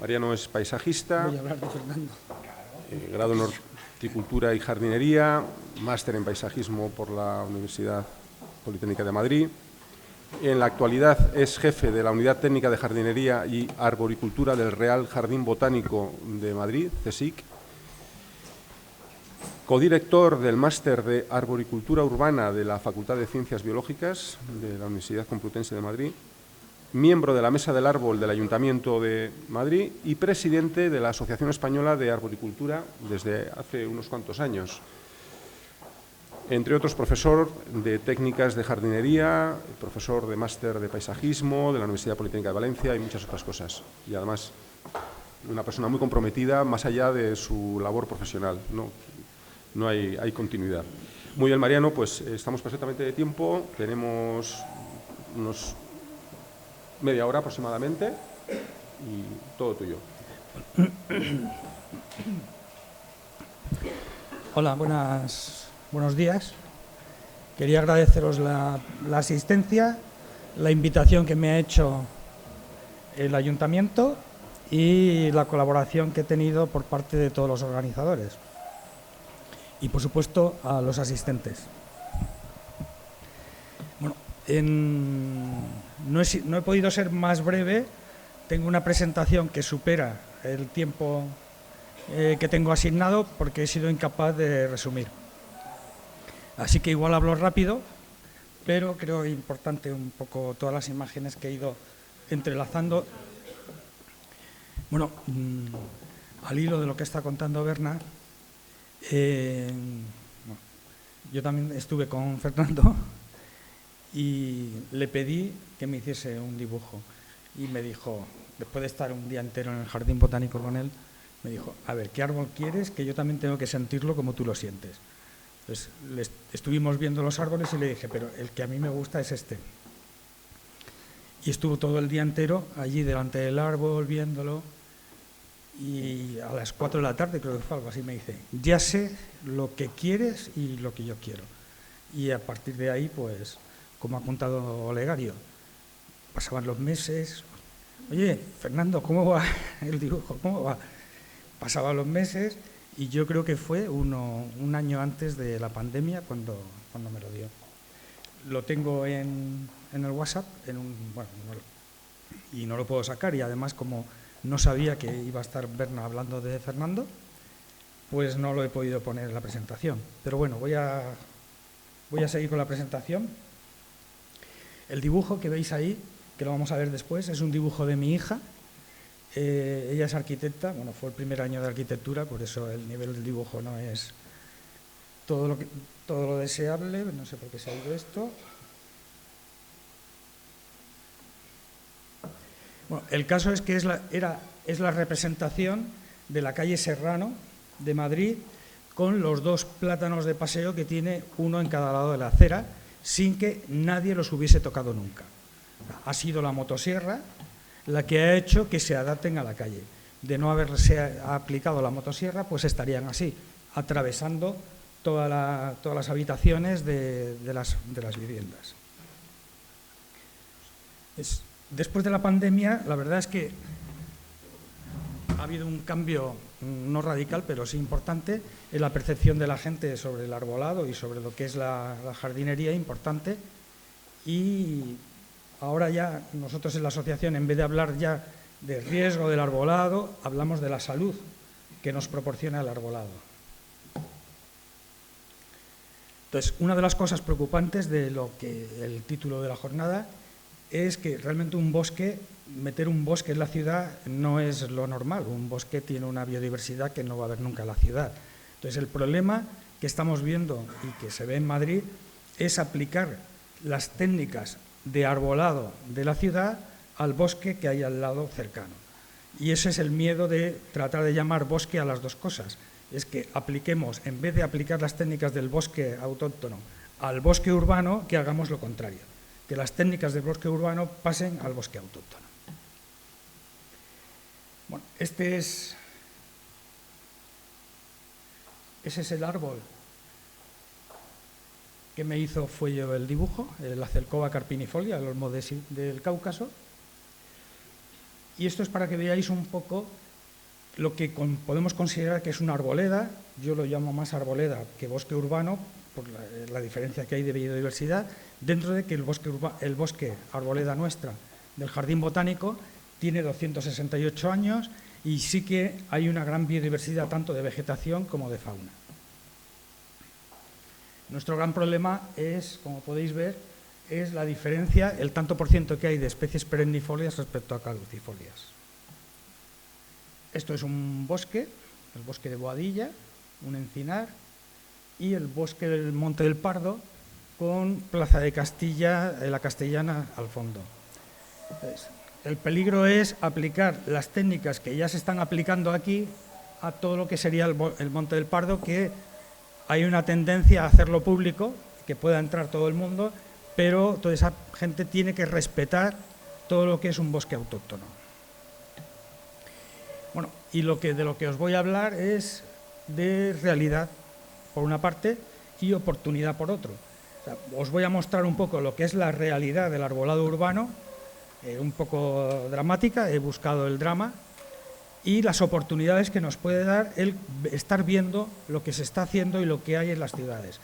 Mariano es paisajista, voy a hablar de Fernando. Grado en horticultura y jardinería, máster en paisajismo por la Universidad Politécnica de Madrid. En la actualidad es jefe de la Unidad Técnica de Jardinería y Arboricultura del Real Jardín Botánico de Madrid, CSIC. Codirector del Máster de Arboricultura Urbana de la Facultad de Ciencias Biológicas de la Universidad Complutense de Madrid. Miembro de la Mesa del Árbol del Ayuntamiento de Madrid y presidente de la Asociación Española de Arboricultura desde hace unos cuantos años. Entre otros, profesor de técnicas de jardinería, profesor de máster de paisajismo de la Universidad Politécnica de Valencia y muchas otras cosas. Y además, una persona muy comprometida más allá de su labor profesional. No hay continuidad. Muy bien, Mariano, pues estamos perfectamente de tiempo. Tenemos unos media hora aproximadamente y todo tuyo. Hola, buenos días. Quería agradeceros la asistencia, la invitación que me ha hecho el Ayuntamiento y la colaboración que he tenido por parte de todos los organizadores. Y, por supuesto, a los asistentes. Bueno, no he podido ser más breve. Tengo una presentación que supera el tiempo que tengo asignado porque he sido incapaz de resumir. Así que igual hablo rápido, pero creo importante un poco todas las imágenes que he ido entrelazando. Bueno, al hilo de lo que está contando Berna, yo también estuve con Fernando y le pedí que me hiciese un dibujo y me dijo, después de estar un día entero en el jardín botánico con él, me dijo, a ver, ¿qué árbol quieres? Que yo también tengo que sentirlo como tú lo sientes. Entonces estuvimos viendo los árboles y le dije, pero el que a mí me gusta es este. Y estuvo todo el día entero allí delante del árbol viéndolo y a las 4 de la tarde, creo que fue algo así, me dice, ya sé lo que quieres y lo que yo quiero. Y a partir de ahí, pues, como ha contado Olegario. Pasaban los meses. Oye, Fernando, ¿cómo va el dibujo? ¿Cómo va? Pasaban los meses y yo creo que fue un año antes de la pandemia cuando me lo dio. Lo tengo en el WhatsApp, y no lo puedo sacar, y además como no sabía que iba a estar Berna hablando de Fernando, pues no lo he podido poner en la presentación. Pero bueno, voy a seguir con la presentación. El dibujo que veis ahí, que lo vamos a ver después, es un dibujo de mi hija. Ella es arquitecta, bueno, fue el primer año de arquitectura, por eso el nivel del dibujo no es todo lo deseable. No sé por qué se ha ido esto. Bueno, el caso es que es la representación de la calle Serrano de Madrid, con los 2 plátanos de paseo que tiene uno en cada lado de la acera, sin que nadie los hubiese tocado nunca. Ha sido la motosierra la que ha hecho que se adapten a la calle. De no haberse aplicado la motosierra, pues estarían así, atravesando todas las habitaciones de las viviendas. Después de la pandemia, la verdad es que ha habido un cambio, no radical, pero sí importante, en la percepción de la gente sobre el arbolado y sobre lo que es la jardinería, importante. Y ahora ya nosotros en la asociación, en vez de hablar ya de riesgo del arbolado, hablamos de la salud que nos proporciona el arbolado. Entonces, una de las cosas preocupantes de lo que el título de la jornada es que realmente meter un bosque en la ciudad no es lo normal. Un bosque tiene una biodiversidad que no va a haber nunca en la ciudad. Entonces, el problema que estamos viendo y que se ve en Madrid es aplicar las técnicas de arbolado de la ciudad al bosque que hay al lado cercano. Y ese es el miedo de tratar de llamar bosque a las 2 cosas. Es que apliquemos, en vez de aplicar las técnicas del bosque autóctono al bosque urbano, que hagamos lo contrario, que las técnicas del bosque urbano pasen al bosque autóctono. Bueno, ese es el árbol que me hizo Fuello el dibujo, la Celcova carpinifolia, el olmo del Cáucaso. Y esto es para que veáis un poco lo que podemos considerar que es una arboleda. Yo lo llamo más arboleda que bosque urbano, por la diferencia que hay de biodiversidad, dentro de que el bosque arboleda nuestra del Jardín Botánico tiene 268 años y sí que hay una gran biodiversidad tanto de vegetación como de fauna. Nuestro gran problema es, como podéis ver, es la diferencia, el tanto por ciento que hay de especies perennifolias respecto a caducifolias. Esto es un bosque, el bosque de Boadilla, un encinar, y el bosque del Monte del Pardo, con Plaza de Castilla, la Castellana, al fondo. Entonces, el peligro es aplicar las técnicas que ya se están aplicando aquí a todo lo que sería el Monte del Pardo, que hay una tendencia a hacerlo público, que pueda entrar todo el mundo, pero toda esa gente tiene que respetar todo lo que es un bosque autóctono. Bueno, y de lo que os voy a hablar es de realidad, por una parte, y oportunidad por otro. O sea, os voy a mostrar un poco lo que es la realidad del arbolado urbano, un poco dramática, he buscado el drama, y las oportunidades que nos puede dar el estar viendo lo que se está haciendo y lo que hay en las ciudades.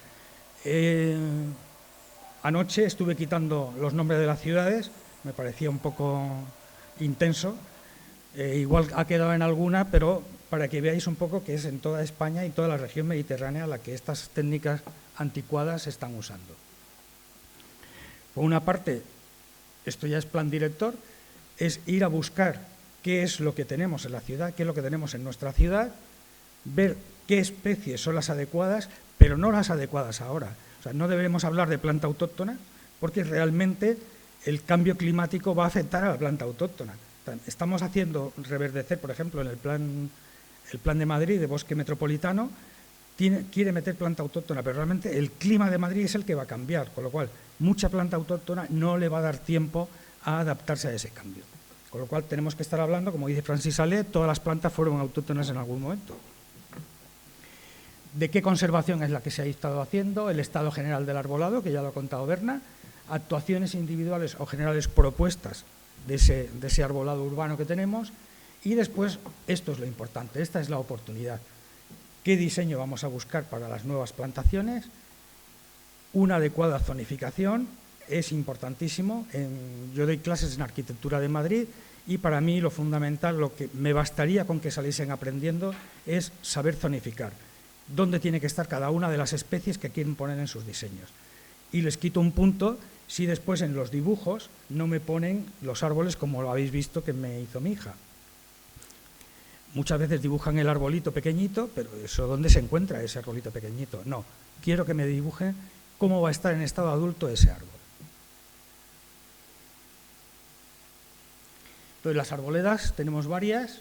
Anoche estuve quitando los nombres de las ciudades, me parecía un poco intenso, igual ha quedado en alguna, pero para que veáis un poco que es en toda España y toda la región mediterránea la que estas técnicas anticuadas se están usando. Por una parte, esto ya es plan director, es ir a buscar qué es lo que tenemos en la ciudad, qué es lo que tenemos en nuestra ciudad, ver qué especies son las adecuadas, pero no las adecuadas ahora. O sea, no deberemos hablar de planta autóctona porque realmente el cambio climático va a afectar a la planta autóctona. Estamos haciendo reverdecer, por ejemplo, en el plan de Madrid de bosque metropolitano, quiere meter planta autóctona, pero realmente el clima de Madrid es el que va a cambiar, con lo cual mucha planta autóctona no le va a dar tiempo a adaptarse a ese cambio. Con lo cual tenemos que estar hablando, como dice Francis Allais, todas las plantas fueron autóctonas en algún momento. ¿De qué conservación es la que se ha estado haciendo? El estado general del arbolado, que ya lo ha contado Berna. actuaciones individuales o generales propuestas de ese arbolado urbano que tenemos, y después, esto es lo importante, esta es la oportunidad. ¿Qué diseño vamos a buscar para las nuevas plantaciones? Una adecuada zonificación es importantísimo. Yo doy clases en Arquitectura de Madrid y para mí lo fundamental, lo que me bastaría con que saliesen aprendiendo, es saber zonificar. Dónde tiene que estar cada una de las especies que quieren poner en sus diseños. Y les quito un punto si después en los dibujos no me ponen los árboles como lo habéis visto que me hizo mi hija. Muchas veces dibujan el arbolito pequeñito, pero eso, ¿dónde se encuentra ese arbolito pequeñito? No, quiero que me dibujen cómo va a estar en estado adulto ese árbol. Entonces, las arboledas tenemos varias.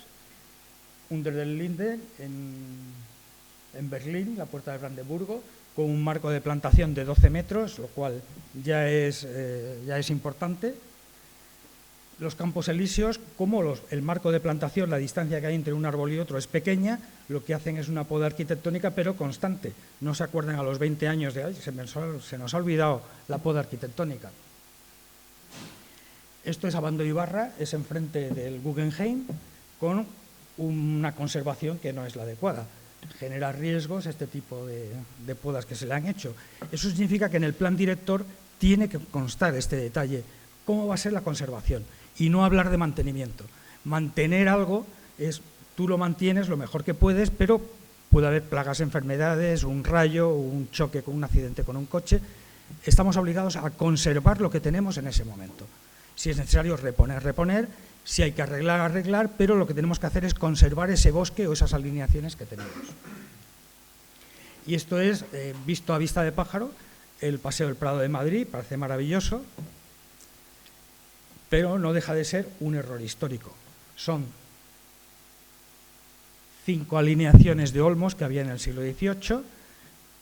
Unter den Linden en Berlín, la Puerta de Brandeburgo, con un marco de plantación de 12 metros, lo cual ya es importante. Los Campos Elíseos, como el marco de plantación, la distancia que hay entre un árbol y otro es pequeña, lo que hacen es una poda arquitectónica, pero constante. No se acuerdan a los 20 años de, se nos ha olvidado la poda arquitectónica. Esto es Abando Ibarra, es enfrente del Guggenheim, con una conservación que no es la adecuada. Genera riesgos este tipo de podas que se le han hecho. Eso significa que en el plan director tiene que constar este detalle, cómo va a ser la conservación, y no hablar de mantenimiento. Mantener algo es, tú lo mantienes lo mejor que puedes, pero puede haber plagas, enfermedades, un rayo, un choque con un accidente con un coche. Estamos obligados a conservar lo que tenemos en ese momento. Si es necesario reponer, reponer, si hay que arreglar, arreglar, pero lo que tenemos que hacer es conservar ese bosque o esas alineaciones que tenemos. Y esto es, visto a vista de pájaro, el Paseo del Prado de Madrid, parece maravilloso, pero no deja de ser un error histórico. Son 5 alineaciones de olmos que había en el siglo XVIII,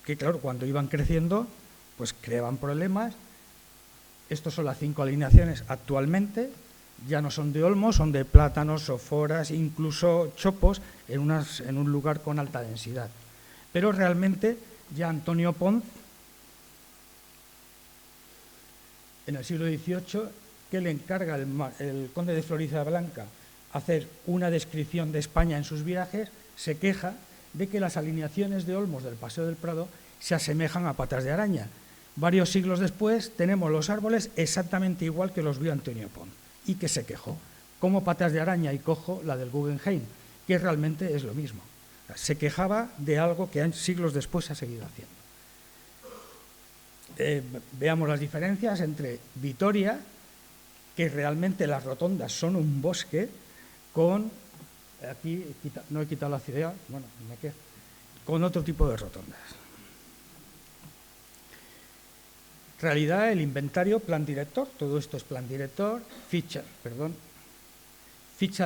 que claro, cuando iban creciendo, pues creaban problemas. Estas son las 5 alineaciones actualmente, ya no son de olmos, son de plátanos, soforas, incluso chopos, en un lugar con alta densidad. Pero realmente ya Antonio Pons, en el siglo XVIII, que le encarga el conde de Floridablanca hacer una descripción de España en sus viajes, se queja de que las alineaciones de olmos del Paseo del Prado se asemejan a patas de araña. Varios siglos después tenemos los árboles exactamente igual que los vio Antonio Pons y que se quejó. Como patas de araña y cojo la del Guggenheim, que realmente es lo mismo. Se quejaba de algo que siglos después se ha seguido haciendo. Veamos las diferencias entre Vitoria, que realmente las rotondas son un bosque, con, aquí no he quitado la ciudad, bueno, me quedo, con otro tipo de rotondas. Realidad, el inventario, plan director, todo esto es plan director, ficha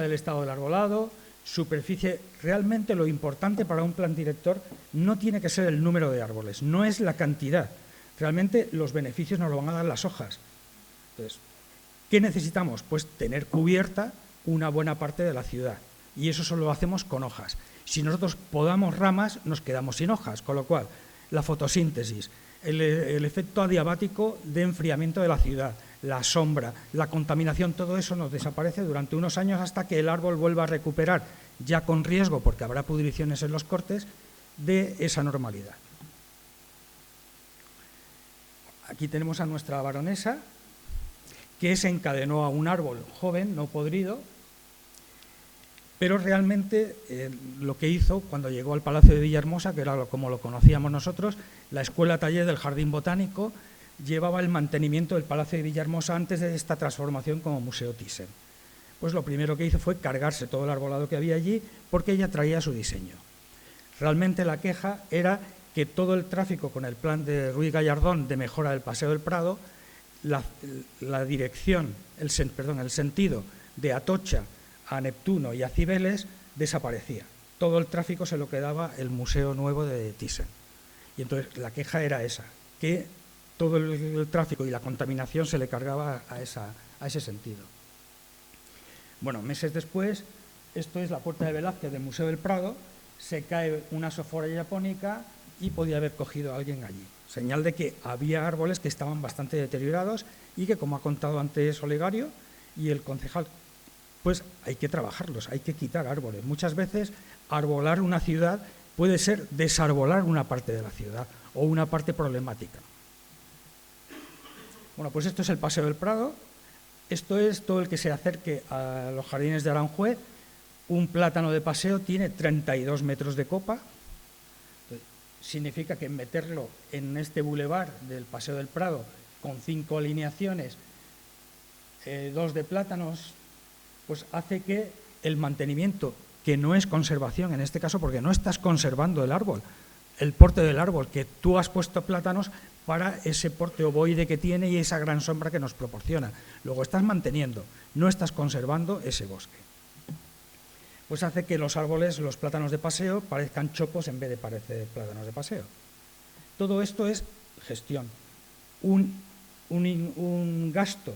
del estado del arbolado, superficie. Realmente lo importante para un plan director no tiene que ser el número de árboles, no es la cantidad. Realmente los beneficios nos lo van a dar las hojas. Entonces, ¿qué necesitamos? Pues tener cubierta una buena parte de la ciudad, y eso solo lo hacemos con hojas. Si nosotros podamos ramas, nos quedamos sin hojas, con lo cual la fotosíntesis, el efecto adiabático de enfriamiento de la ciudad, la sombra, la contaminación, todo eso nos desaparece durante unos años hasta que el árbol vuelva a recuperar, ya con riesgo, porque habrá pudriciones en los cortes, de esa normalidad. Aquí tenemos a nuestra baronesa, que se encadenó a un árbol joven, no podrido, pero realmente lo que hizo cuando llegó al Palacio de Villahermosa, que era como lo conocíamos nosotros, la escuela taller del Jardín Botánico llevaba el mantenimiento del Palacio de Villahermosa antes de esta transformación como Museo Thyssen. Pues lo primero que hizo fue cargarse todo el arbolado que había allí porque ella traía su diseño. Realmente la queja era que todo el tráfico con el plan de Ruiz Gallardón de mejora del Paseo del Prado, la dirección, el sentido de Atocha a Neptuno y a Cibeles desaparecía. Todo el tráfico se lo quedaba el Museo Nuevo de Thyssen. Y entonces la queja era esa, que todo el tráfico y la contaminación se le cargaba a ese sentido. Bueno, meses después, esto es la Puerta de Velázquez del Museo del Prado, se cae una sofora japónica y podía haber cogido a alguien allí. señal de que había árboles que estaban bastante deteriorados y que, como ha contado antes Olegario y el concejal, pues hay que trabajarlos, hay que quitar árboles. Muchas veces arbolar una ciudad puede ser desarbolar una parte de la ciudad o una parte problemática. Bueno, pues esto es el Paseo del Prado. Esto es todo el que se acerque a los jardines de Aranjuez. Un plátano de paseo tiene 32 metros de copa. Entonces, significa que meterlo en este bulevar del Paseo del Prado con 5 alineaciones, 2 de plátanos, pues hace que el mantenimiento, que no es conservación en este caso, porque no estás conservando el árbol, el porte del árbol, que tú has puesto plátanos para ese porte ovoide que tiene y esa gran sombra que nos proporciona. Luego estás manteniendo, no estás conservando ese bosque. Pues hace que los árboles, los plátanos de paseo, parezcan chopos en vez de parecer plátanos de paseo. Todo esto es gestión. Un gasto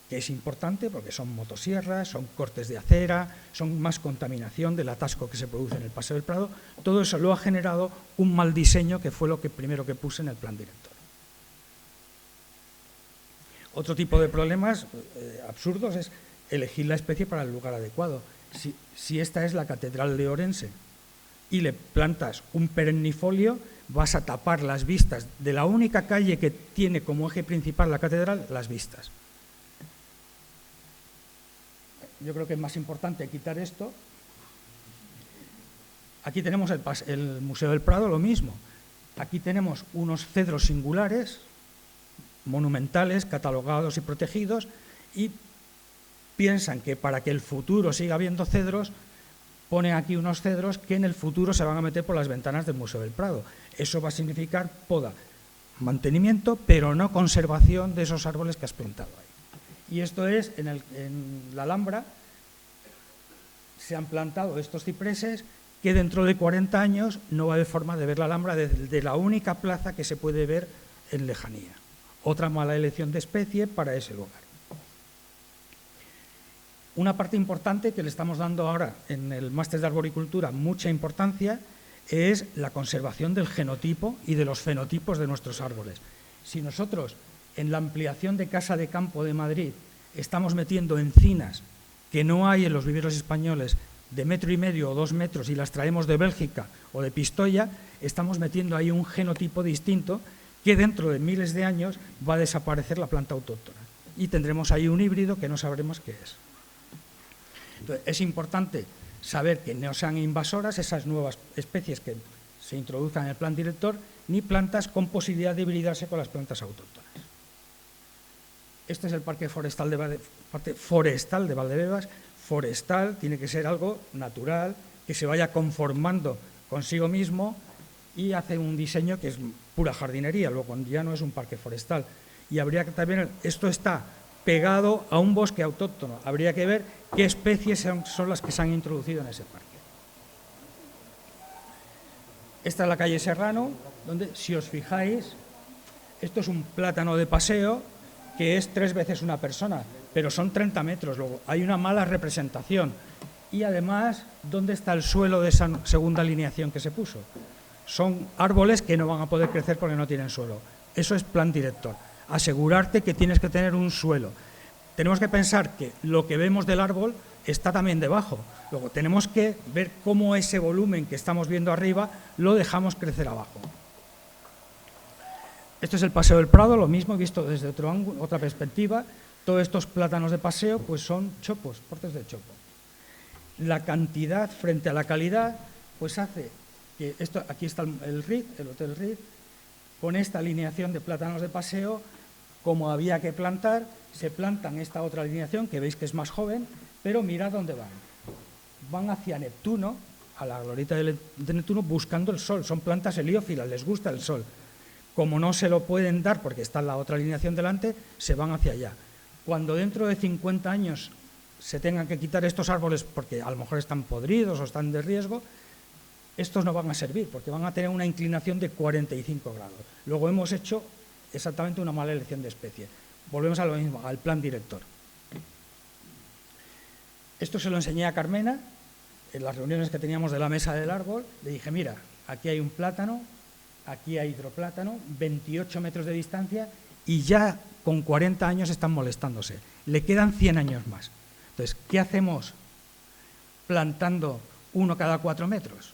que es importante porque son motosierras, son cortes de acera, son más contaminación del atasco que se produce en el Paseo del Prado. Todo eso lo ha generado un mal diseño, que fue lo primero que puse en el plan director. Otro tipo de problemas absurdos es elegir la especie para el lugar adecuado. Si esta es la Catedral de Orense y le plantas un perennifolio, vas a tapar las vistas de la única calle que tiene como eje principal la catedral, las vistas. Yo creo que es más importante quitar esto. Aquí tenemos el Museo del Prado, lo mismo. Aquí tenemos unos cedros singulares, monumentales, catalogados y protegidos, y piensan que para que el futuro siga habiendo cedros, ponen aquí unos cedros que en el futuro se van a meter por las ventanas del Museo del Prado. Eso va a significar poda, mantenimiento, pero no conservación de esos árboles que has plantado ahí. Y esto es, en la Alhambra se han plantado estos cipreses que dentro de 40 años no va a haber forma de ver la Alhambra desde la única plaza que se puede ver en lejanía. Otra mala elección de especie para ese lugar. Una parte importante que le estamos dando ahora en el máster de arboricultura, mucha importancia, es la conservación del genotipo y de los fenotipos de nuestros árboles. Si nosotros en la ampliación de Casa de Campo de Madrid estamos metiendo encinas que no hay en los viveros españoles de 1,5 metros o 2 metros y las traemos de Bélgica o de Pistoia, estamos metiendo ahí un genotipo distinto que dentro de miles de años va a desaparecer la planta autóctona y tendremos ahí un híbrido que no sabremos qué es. Entonces, es importante saber que no sean invasoras esas nuevas especies que se introduzcan en el plan director, ni plantas con posibilidad de hibridarse con las plantas autóctonas. Este es el Parque Forestal de Valdebebas. Forestal tiene que ser algo natural, que se vaya conformando consigo mismo y hace un diseño que es pura jardinería, luego ya no es un parque forestal. Y habría que también, esto está pegado a un bosque autóctono, habría que ver qué especies son las que se han introducido en ese parque. Esta es la calle Serrano, donde, si os fijáis, esto es un plátano de paseo que es 3 veces una persona, pero son 30 metros, luego hay una mala representación. Y además, ¿dónde está el suelo de esa segunda alineación que se puso? Son árboles que no van a poder crecer porque no tienen suelo. Eso es plan director. Asegurarte que tienes que tener un suelo. Tenemos que pensar que lo que vemos del árbol está también debajo. Luego tenemos que ver cómo ese volumen que estamos viendo arriba lo dejamos crecer abajo. Esto es el Paseo del Prado, lo mismo visto desde otro ángulo, otra perspectiva. Todos estos plátanos de paseo pues son chopos, portes de chopo. La cantidad frente a la calidad pues hace que esto, aquí está el RID, el Hotel RID, con esta alineación de plátanos de paseo, como había que plantar, se plantan esta otra alineación, que veis que es más joven, pero mirad dónde van. Van hacia Neptuno, a la glorieta de Neptuno, buscando el sol. Son plantas heliófilas, les gusta el sol. Como no se lo pueden dar porque está la otra alineación delante, se van hacia allá. Cuando dentro de 50 años se tengan que quitar estos árboles porque a lo mejor están podridos o están de riesgo, estos no van a servir porque van a tener una inclinación de 45 grados. Luego hemos hecho exactamente una mala elección de especie. Volvemos a lo mismo, al plan director. Esto se lo enseñé a Carmena en las reuniones que teníamos de la mesa del árbol. Le dije, mira, aquí hay un plátano aquí hay hidroplátano, 28 metros de distancia y ya con 40 años están molestándose. Le quedan 100 años más. Entonces, ¿qué hacemos plantando uno cada 4 metros?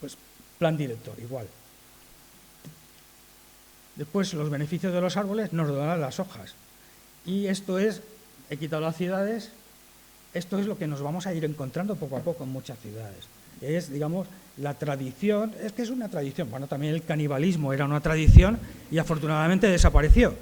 Pues plan director, igual. Después, los beneficios de los árboles nos dan las hojas. Y esto es, he quitado las ciudades, esto es lo que nos vamos a ir encontrando poco a poco en muchas ciudades. Es, digamos, la tradición, es que es una tradición. Bueno, también el canibalismo era una tradición y afortunadamente desapareció.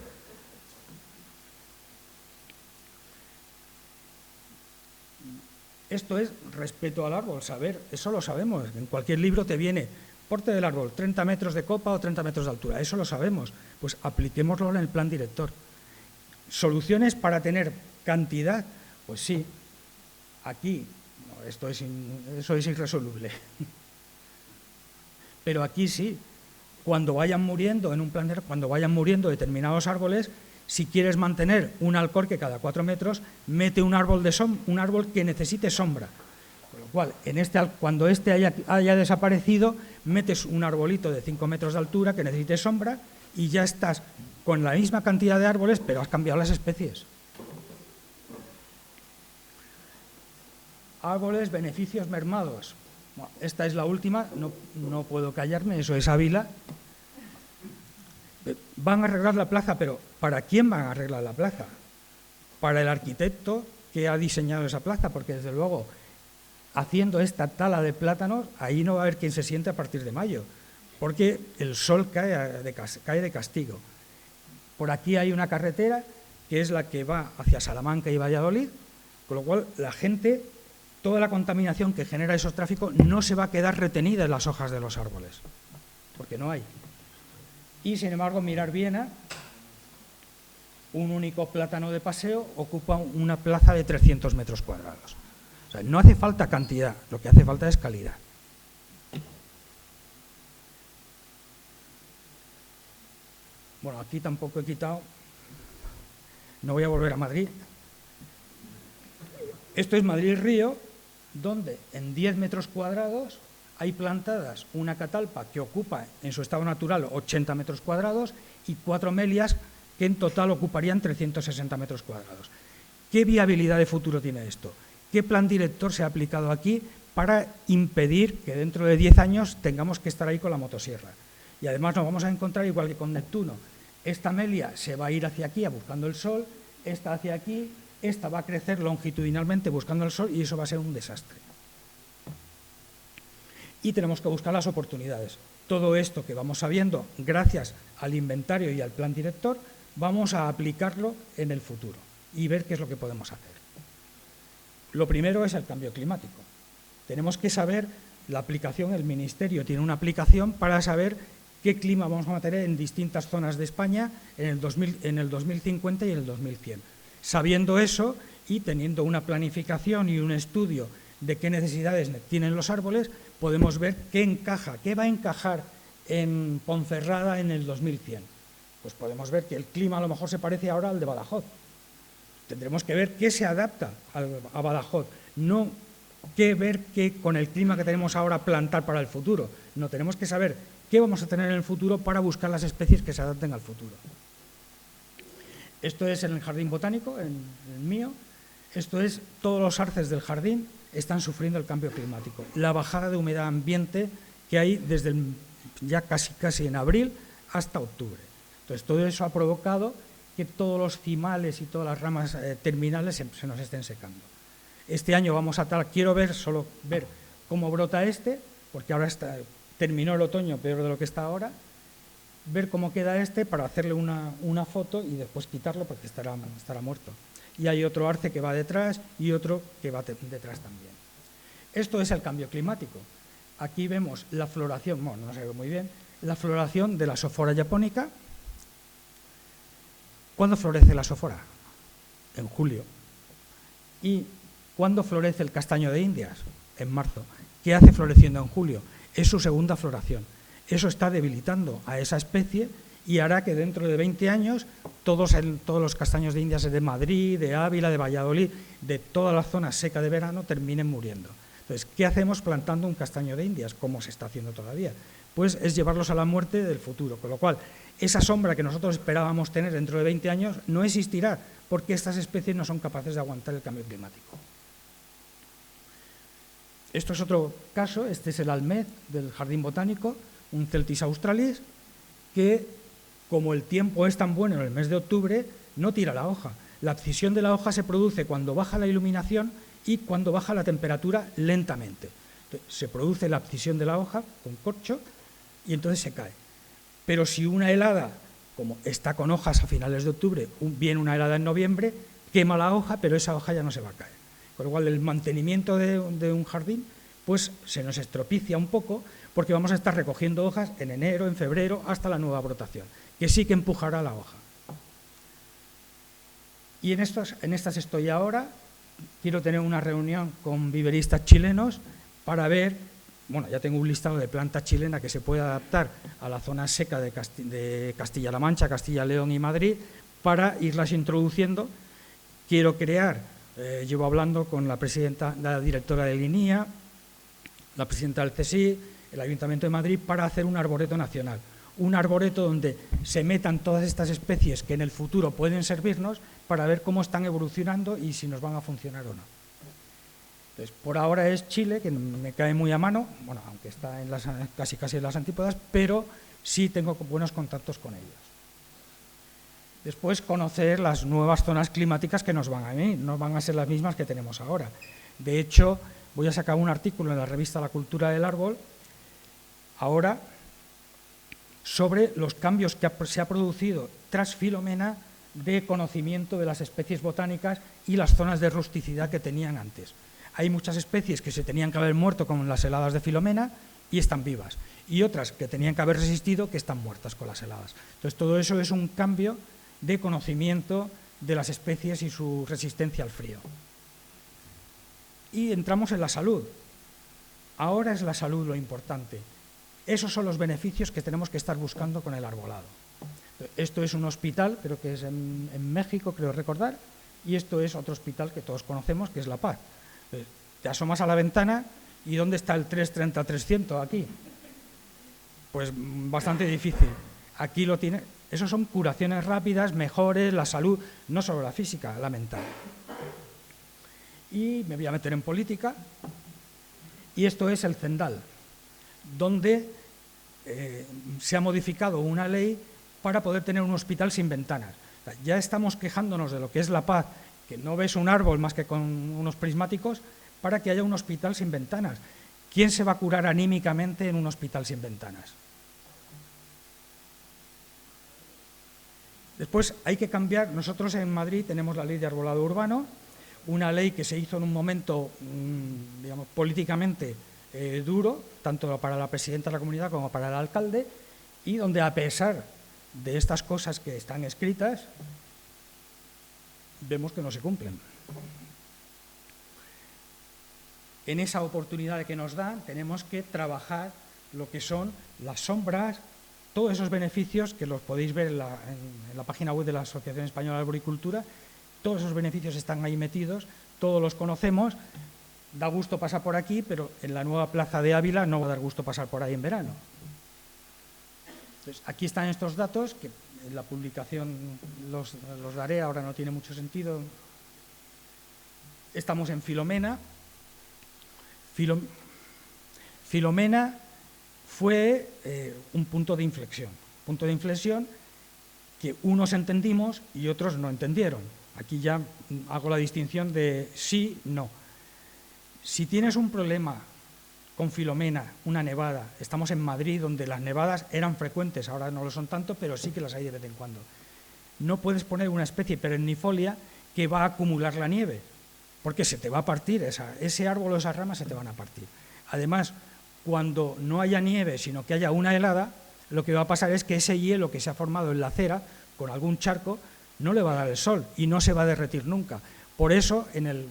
Esto es respeto al árbol, saber, eso lo sabemos. En cualquier libro te viene porte del árbol, 30 metros de copa o 30 metros de altura, eso lo sabemos. Pues apliquémoslo en el plan director. ¿Soluciones para tener cantidad? Pues sí, aquí, no, eso es irresoluble. Pero aquí sí, cuando vayan muriendo en un plan, cuando vayan muriendo determinados árboles, si quieres mantener un alcorque cada 4 metros, mete un árbol que necesite sombra. Con lo cual, cuando este haya desaparecido, metes un arbolito de 5 metros de altura que necesite sombra y ya estás con la misma cantidad de árboles, pero has cambiado las especies. Árboles, beneficios mermados. Bueno, esta es la última, no puedo callarme, eso es Ávila. Van a arreglar la plaza, pero ¿para quién van a arreglar la plaza? Para el arquitecto que ha diseñado esa plaza, porque desde luego, haciendo esta tala de plátanos, ahí no va a haber quien se siente a partir de mayo, porque el sol cae de castigo. Por aquí hay una carretera que es la que va hacia Salamanca y Valladolid, con lo cual la gente, toda la contaminación que genera esos tráficos no se va a quedar retenida en las hojas de los árboles, porque no hay. Y, sin embargo, mirar Viena, un único plátano de paseo ocupa una plaza de 300 metros cuadrados. O sea, no hace falta cantidad, lo que hace falta es calidad. Bueno, aquí tampoco he quitado, no voy a volver a Madrid. Esto es Madrid-Río, donde en 10 metros cuadrados hay plantadas una catalpa que ocupa en su estado natural 80 metros cuadrados y 4 melias que en total ocuparían 360 metros cuadrados. ¿Qué viabilidad de futuro tiene esto? ¿Qué plan director se ha aplicado aquí para impedir que dentro de 10 años tengamos que estar ahí con la motosierra? Y además nos vamos a encontrar igual que con Neptuno. Esta melia se va a ir hacia aquí buscando el sol, esta hacia aquí, esta va a crecer longitudinalmente buscando el sol y eso va a ser un desastre. Y tenemos que buscar las oportunidades. Todo esto que vamos sabiendo, gracias al inventario y al plan director, vamos a aplicarlo en el futuro y ver qué es lo que podemos hacer. Lo primero es el cambio climático. Tenemos que saber la aplicación, el Ministerio tiene una aplicación para saber qué clima vamos a tener en distintas zonas de España en el 2050 y en el 2100. Sabiendo eso y teniendo una planificación y un estudio de qué necesidades tienen los árboles, podemos ver qué va a encajar en Ponferrada en el 2100. Pues podemos ver que el clima a lo mejor se parece ahora al de Badajoz. Tendremos que ver qué se adapta a Badajoz, no ver qué con el clima que tenemos ahora plantar para el futuro. No, tenemos que saber qué vamos a tener en el futuro para buscar las especies que se adapten al futuro. Esto es en el jardín botánico, en el mío. Esto es, todos los arces del jardín están sufriendo el cambio climático. La bajada de humedad ambiente que hay desde ya casi en abril hasta octubre. Entonces, todo eso ha provocado que todos los cimales y todas las ramas terminales se nos estén secando. Este año vamos a quiero solo ver cómo brota porque ahora terminó el otoño peor de lo que está ahora, ver cómo queda para hacerle una foto y después quitarlo porque estará muerto. Y hay otro arce que va detrás y otro que va detrás también. Esto es el cambio climático. Aquí vemos la floración, bueno, no se ve muy bien, la floración de la sofora japónica. ¿Cuándo florece la sofora? En julio. ¿Y cuándo florece el castaño de Indias? En marzo. ¿Qué hace floreciendo en julio? Es su segunda floración. Eso está debilitando a esa especie y hará que dentro de 20 años todos los castaños de Indias de Madrid, de Ávila, de Valladolid, de toda la zona seca de verano terminen muriendo. Entonces, ¿qué hacemos plantando un castaño de Indias? Como se está haciendo todavía. pues es llevarlos a la muerte del futuro. Con lo cual, esa sombra que nosotros esperábamos tener dentro de 20 años no existirá, porque estas especies no son capaces de aguantar el cambio climático. Esto es otro caso, este es el almez del Jardín Botánico, un Celtis australis, que como el tiempo es tan bueno en el mes de octubre, no tira la hoja. La abscisión de la hoja se produce cuando baja la iluminación y cuando baja la temperatura lentamente. Entonces, se produce la abscisión de la hoja con corcho y entonces se cae. Pero si una helada, como está con hojas a finales de octubre, viene una helada en noviembre, quema la hoja, pero esa hoja ya no se va a caer. Con lo cual, el mantenimiento de un jardín pues se nos estropicia un poco, porque vamos a estar recogiendo hojas en enero, en febrero, hasta la nueva brotación, que sí que empujará la hoja. Y en estas estoy ahora. Quiero tener una reunión con viveristas chilenos para ver, bueno, ya tengo un listado de planta chilena que se puede adaptar a la zona seca de Castilla-La Mancha, Castilla-León y Madrid, para irlas introduciendo. Quiero crear, llevo hablando con la presidenta, la directora del INIA, la presidenta del CSI, el Ayuntamiento de Madrid, para hacer un arboreto nacional. Un arboreto donde se metan todas estas especies que en el futuro pueden servirnos para ver cómo están evolucionando y si nos van a funcionar o no. Entonces, por ahora es Chile, que me cae muy a mano, bueno, aunque está en casi en las antípodas, pero sí tengo buenos contactos con ellos. Después, conocer las nuevas zonas climáticas que nos van a venir, no van a ser las mismas que tenemos ahora. De hecho, voy a sacar un artículo en la revista La Cultura del Árbol, ahora, sobre los cambios que se ha producido tras Filomena de conocimiento de las especies botánicas y las zonas de rusticidad que tenían antes. Hay muchas especies que se tenían que haber muerto con las heladas de Filomena y están vivas, y otras que tenían que haber resistido que están muertas con las heladas. Entonces, todo eso es un cambio de conocimiento de las especies y su resistencia al frío. Y entramos en la salud. Ahora es la salud lo importante. Esos son los beneficios que tenemos que estar buscando con el arbolado. Esto es un hospital, creo que es en México, creo recordar, y esto es otro hospital que todos conocemos, que es La Paz. Te asomas a la ventana y ¿dónde está el 330-300 aquí? Pues bastante difícil. Aquí lo tiene. Esos son curaciones rápidas, mejores, la salud, no solo la física, la mental. Y me voy a meter en política, y esto es el Zendal, donde se ha modificado una ley para poder tener un hospital sin ventanas. O sea, ya estamos quejándonos de lo que es La Paz, que no ves un árbol más que con unos prismáticos, para que haya un hospital sin ventanas. ¿Quién se va a curar anímicamente en un hospital sin ventanas? Después hay que cambiar. Nosotros en Madrid tenemos la ley de arbolado urbano, una ley que se hizo en un momento, digamos, políticamente duro, tanto para la presidenta de la comunidad como para el alcalde, y donde a pesar de estas cosas que están escritas, vemos que no se cumplen. En esa oportunidad que nos dan, tenemos que trabajar lo que son las sombras, todos esos beneficios que los podéis ver en la página web de la Asociación Española de Arboricultura. Todos esos beneficios están ahí metidos, todos los conocemos. Da gusto pasar por aquí, pero en la nueva plaza de Ávila no va a dar gusto pasar por ahí en verano. Entonces, aquí están estos datos, que en la publicación los daré, ahora no tiene mucho sentido. Estamos en Filomena. Filomena fue un punto de inflexión que unos entendimos y otros no entendieron. Aquí ya hago la distinción de sí, no. Si tienes un problema con Filomena, una nevada, estamos en Madrid, donde las nevadas eran frecuentes, ahora no lo son tanto, pero sí que las hay de vez en cuando. No puedes poner una especie perennifolia que va a acumular la nieve, porque se te va a partir, ese árbol o esas ramas se te van a partir. Además, cuando no haya nieve, sino que haya una helada, lo que va a pasar es que ese hielo que se ha formado en la acera, con algún charco, no le va a dar el sol y no se va a derretir nunca. Por eso, en el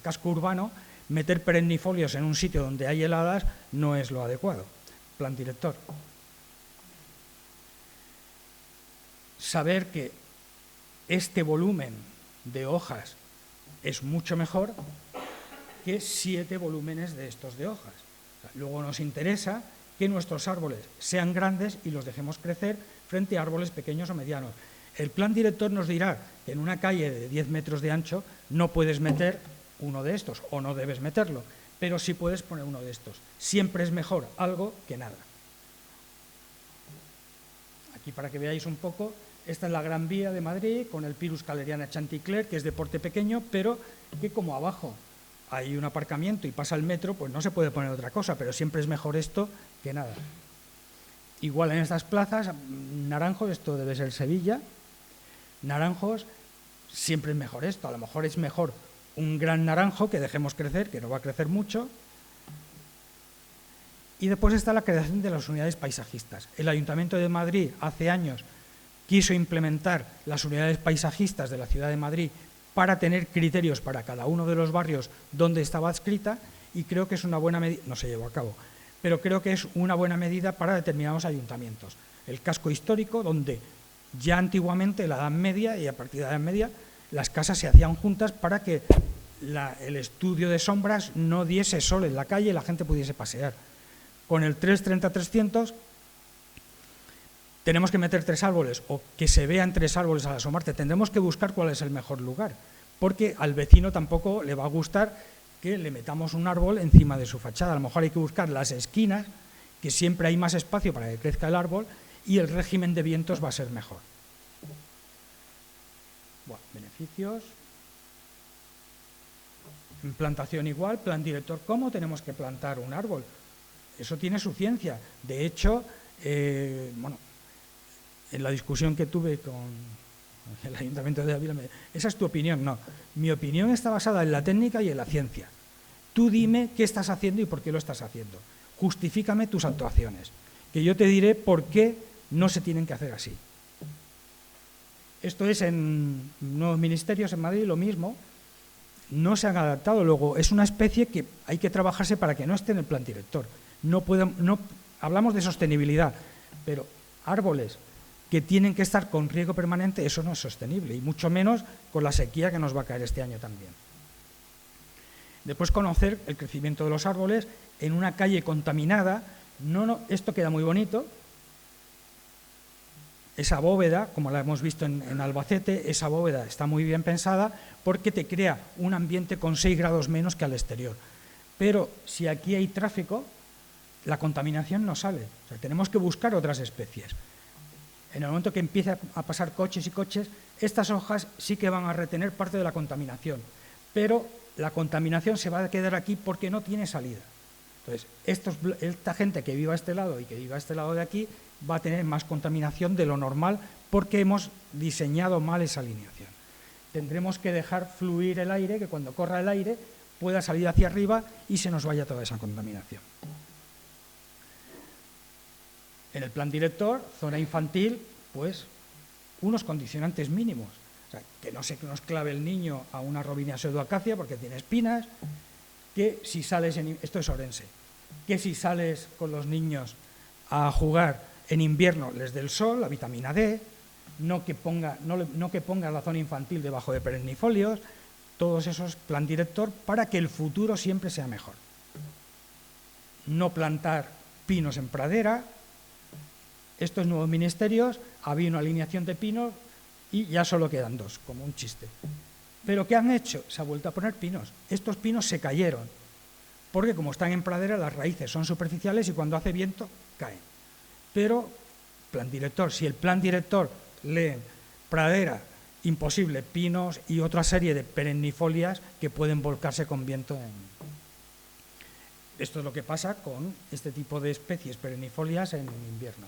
casco urbano, meter perennifolios en un sitio donde hay heladas no es lo adecuado. Plan director. Saber que este volumen de hojas es mucho mejor que 7 volúmenes de estos de hojas. O sea, luego nos interesa que nuestros árboles sean grandes y los dejemos crecer frente a árboles pequeños o medianos. El plan director nos dirá que en una calle de 10 metros de ancho no puedes meter uno de estos o no debes meterlo, pero sí puedes poner uno de estos. Siempre es mejor algo que nada. Aquí para que veáis un poco, esta es la Gran Vía de Madrid con el Pirus Caleriana Chanticleer, que es de porte pequeño, pero que como abajo hay un aparcamiento y pasa el metro, pues no se puede poner otra cosa, pero siempre es mejor esto que nada. Igual en estas plazas, naranjos, esto debe ser Sevilla, naranjos, siempre es mejor esto, a lo mejor es mejor un gran naranjo que dejemos crecer, que no va a crecer mucho. Y después está la creación de las unidades paisajistas. El Ayuntamiento de Madrid hace años quiso implementar las unidades paisajistas de la Ciudad de Madrid para tener criterios para cada uno de los barrios donde estaba adscrita, y creo que es una buena medida, no se llevó a cabo, pero creo que es una buena medida para determinados ayuntamientos. El casco histórico, donde ya antiguamente, en la Edad Media y a partir de la Edad Media, las casas se hacían juntas para que el estudio de sombras no diese sol en la calle y la gente pudiese pasear. Con el 330-300 tenemos que meter 3 árboles o que se vean 3 árboles al asomarte. Tendremos que buscar cuál es el mejor lugar, porque al vecino tampoco le va a gustar que le metamos un árbol encima de su fachada. A lo mejor hay que buscar las esquinas, que siempre hay más espacio para que crezca el árbol, y el régimen de vientos va a ser mejor. Bueno, beneficios. En plantación igual, plan director, ¿cómo tenemos que plantar un árbol? Eso tiene su ciencia. De hecho, bueno, en la discusión que tuve con el Ayuntamiento de Ávila, esa es tu opinión. No, mi opinión está basada en la técnica y en la ciencia. Tú dime qué estás haciendo y por qué lo estás haciendo. Justifícame tus actuaciones, que yo te diré por qué no se tienen que hacer así. Esto es en nuevos ministerios en Madrid lo mismo. No se han adaptado. Luego, es una especie que hay que trabajarse para que no esté en el plan director. Hablamos de sostenibilidad, pero árboles que tienen que estar con riego permanente, eso no es sostenible, y mucho menos con la sequía que nos va a caer este año también. Después, conocer el crecimiento de los árboles en una calle contaminada. Esto queda muy bonito. Esa bóveda, como la hemos visto en Albacete, esa bóveda está muy bien pensada porque te crea un ambiente con 6 grados menos que al exterior. Pero si aquí hay tráfico, la contaminación no sale. O sea, tenemos que buscar otras especies. En el momento que empieza a pasar coches y coches, estas hojas sí que van a retener parte de la contaminación, pero la contaminación se va a quedar aquí porque no tiene salida. Entonces, esta gente que viva a este lado y que viva a este lado de aquí va a tener más contaminación de lo normal porque hemos diseñado mal esa alineación. Tendremos que dejar fluir el aire, que cuando corra el aire pueda salir hacia arriba y se nos vaya toda esa contaminación. En el plan director, zona infantil, pues unos condicionantes mínimos. O sea, que no se nos clave el niño a una Robinia pseudoacacia porque tiene espinas, que si sales, esto es Orense, que si sales con los niños a jugar en invierno les dé el sol, la vitamina D, no que ponga la zona infantil debajo de perennifolios, todos esos plan director para que el futuro siempre sea mejor. No plantar pinos en pradera. Estos nuevos ministerios, había una alineación de pinos y ya solo quedan 2, como un chiste. ¿Pero qué han hecho? Se ha vuelto a poner pinos. Estos pinos se cayeron, porque como están en pradera, las raíces son superficiales y cuando hace viento, caen. Pero, plan director, si el plan director lee pradera, imposible, pinos y otra serie de perennifolias que pueden volcarse con viento. Esto es lo que pasa con este tipo de especies perennifolias en invierno.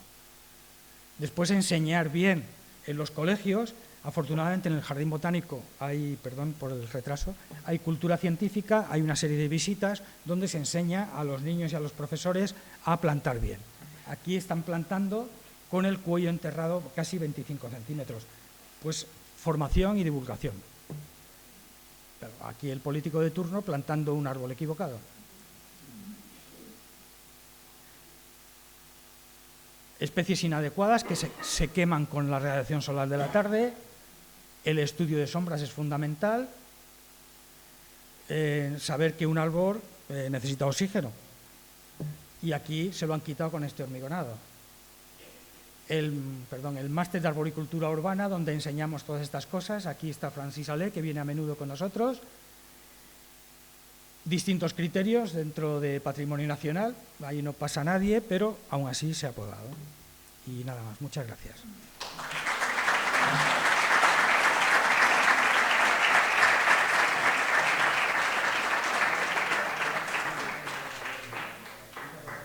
Después, enseñar bien en los colegios. Afortunadamente en el Jardín Botánico hay, perdón por el retraso, hay cultura científica, hay una serie de visitas donde se enseña a los niños y a los profesores a plantar bien. Aquí están plantando con el cuello enterrado casi 25 centímetros. Pues formación y divulgación. Pero aquí el político de turno plantando un árbol equivocado. Especies inadecuadas que se queman con la radiación solar de la tarde. El estudio de sombras es fundamental. Saber que un árbol necesita oxígeno. y aquí se lo han quitado con este hormigonado. El máster de arboricultura urbana, donde enseñamos todas estas cosas. Aquí está Francis Alé, que viene a menudo con nosotros. Distintos criterios dentro de Patrimonio Nacional, ahí no pasa nadie, pero aún así se ha podado. Y nada más, muchas gracias.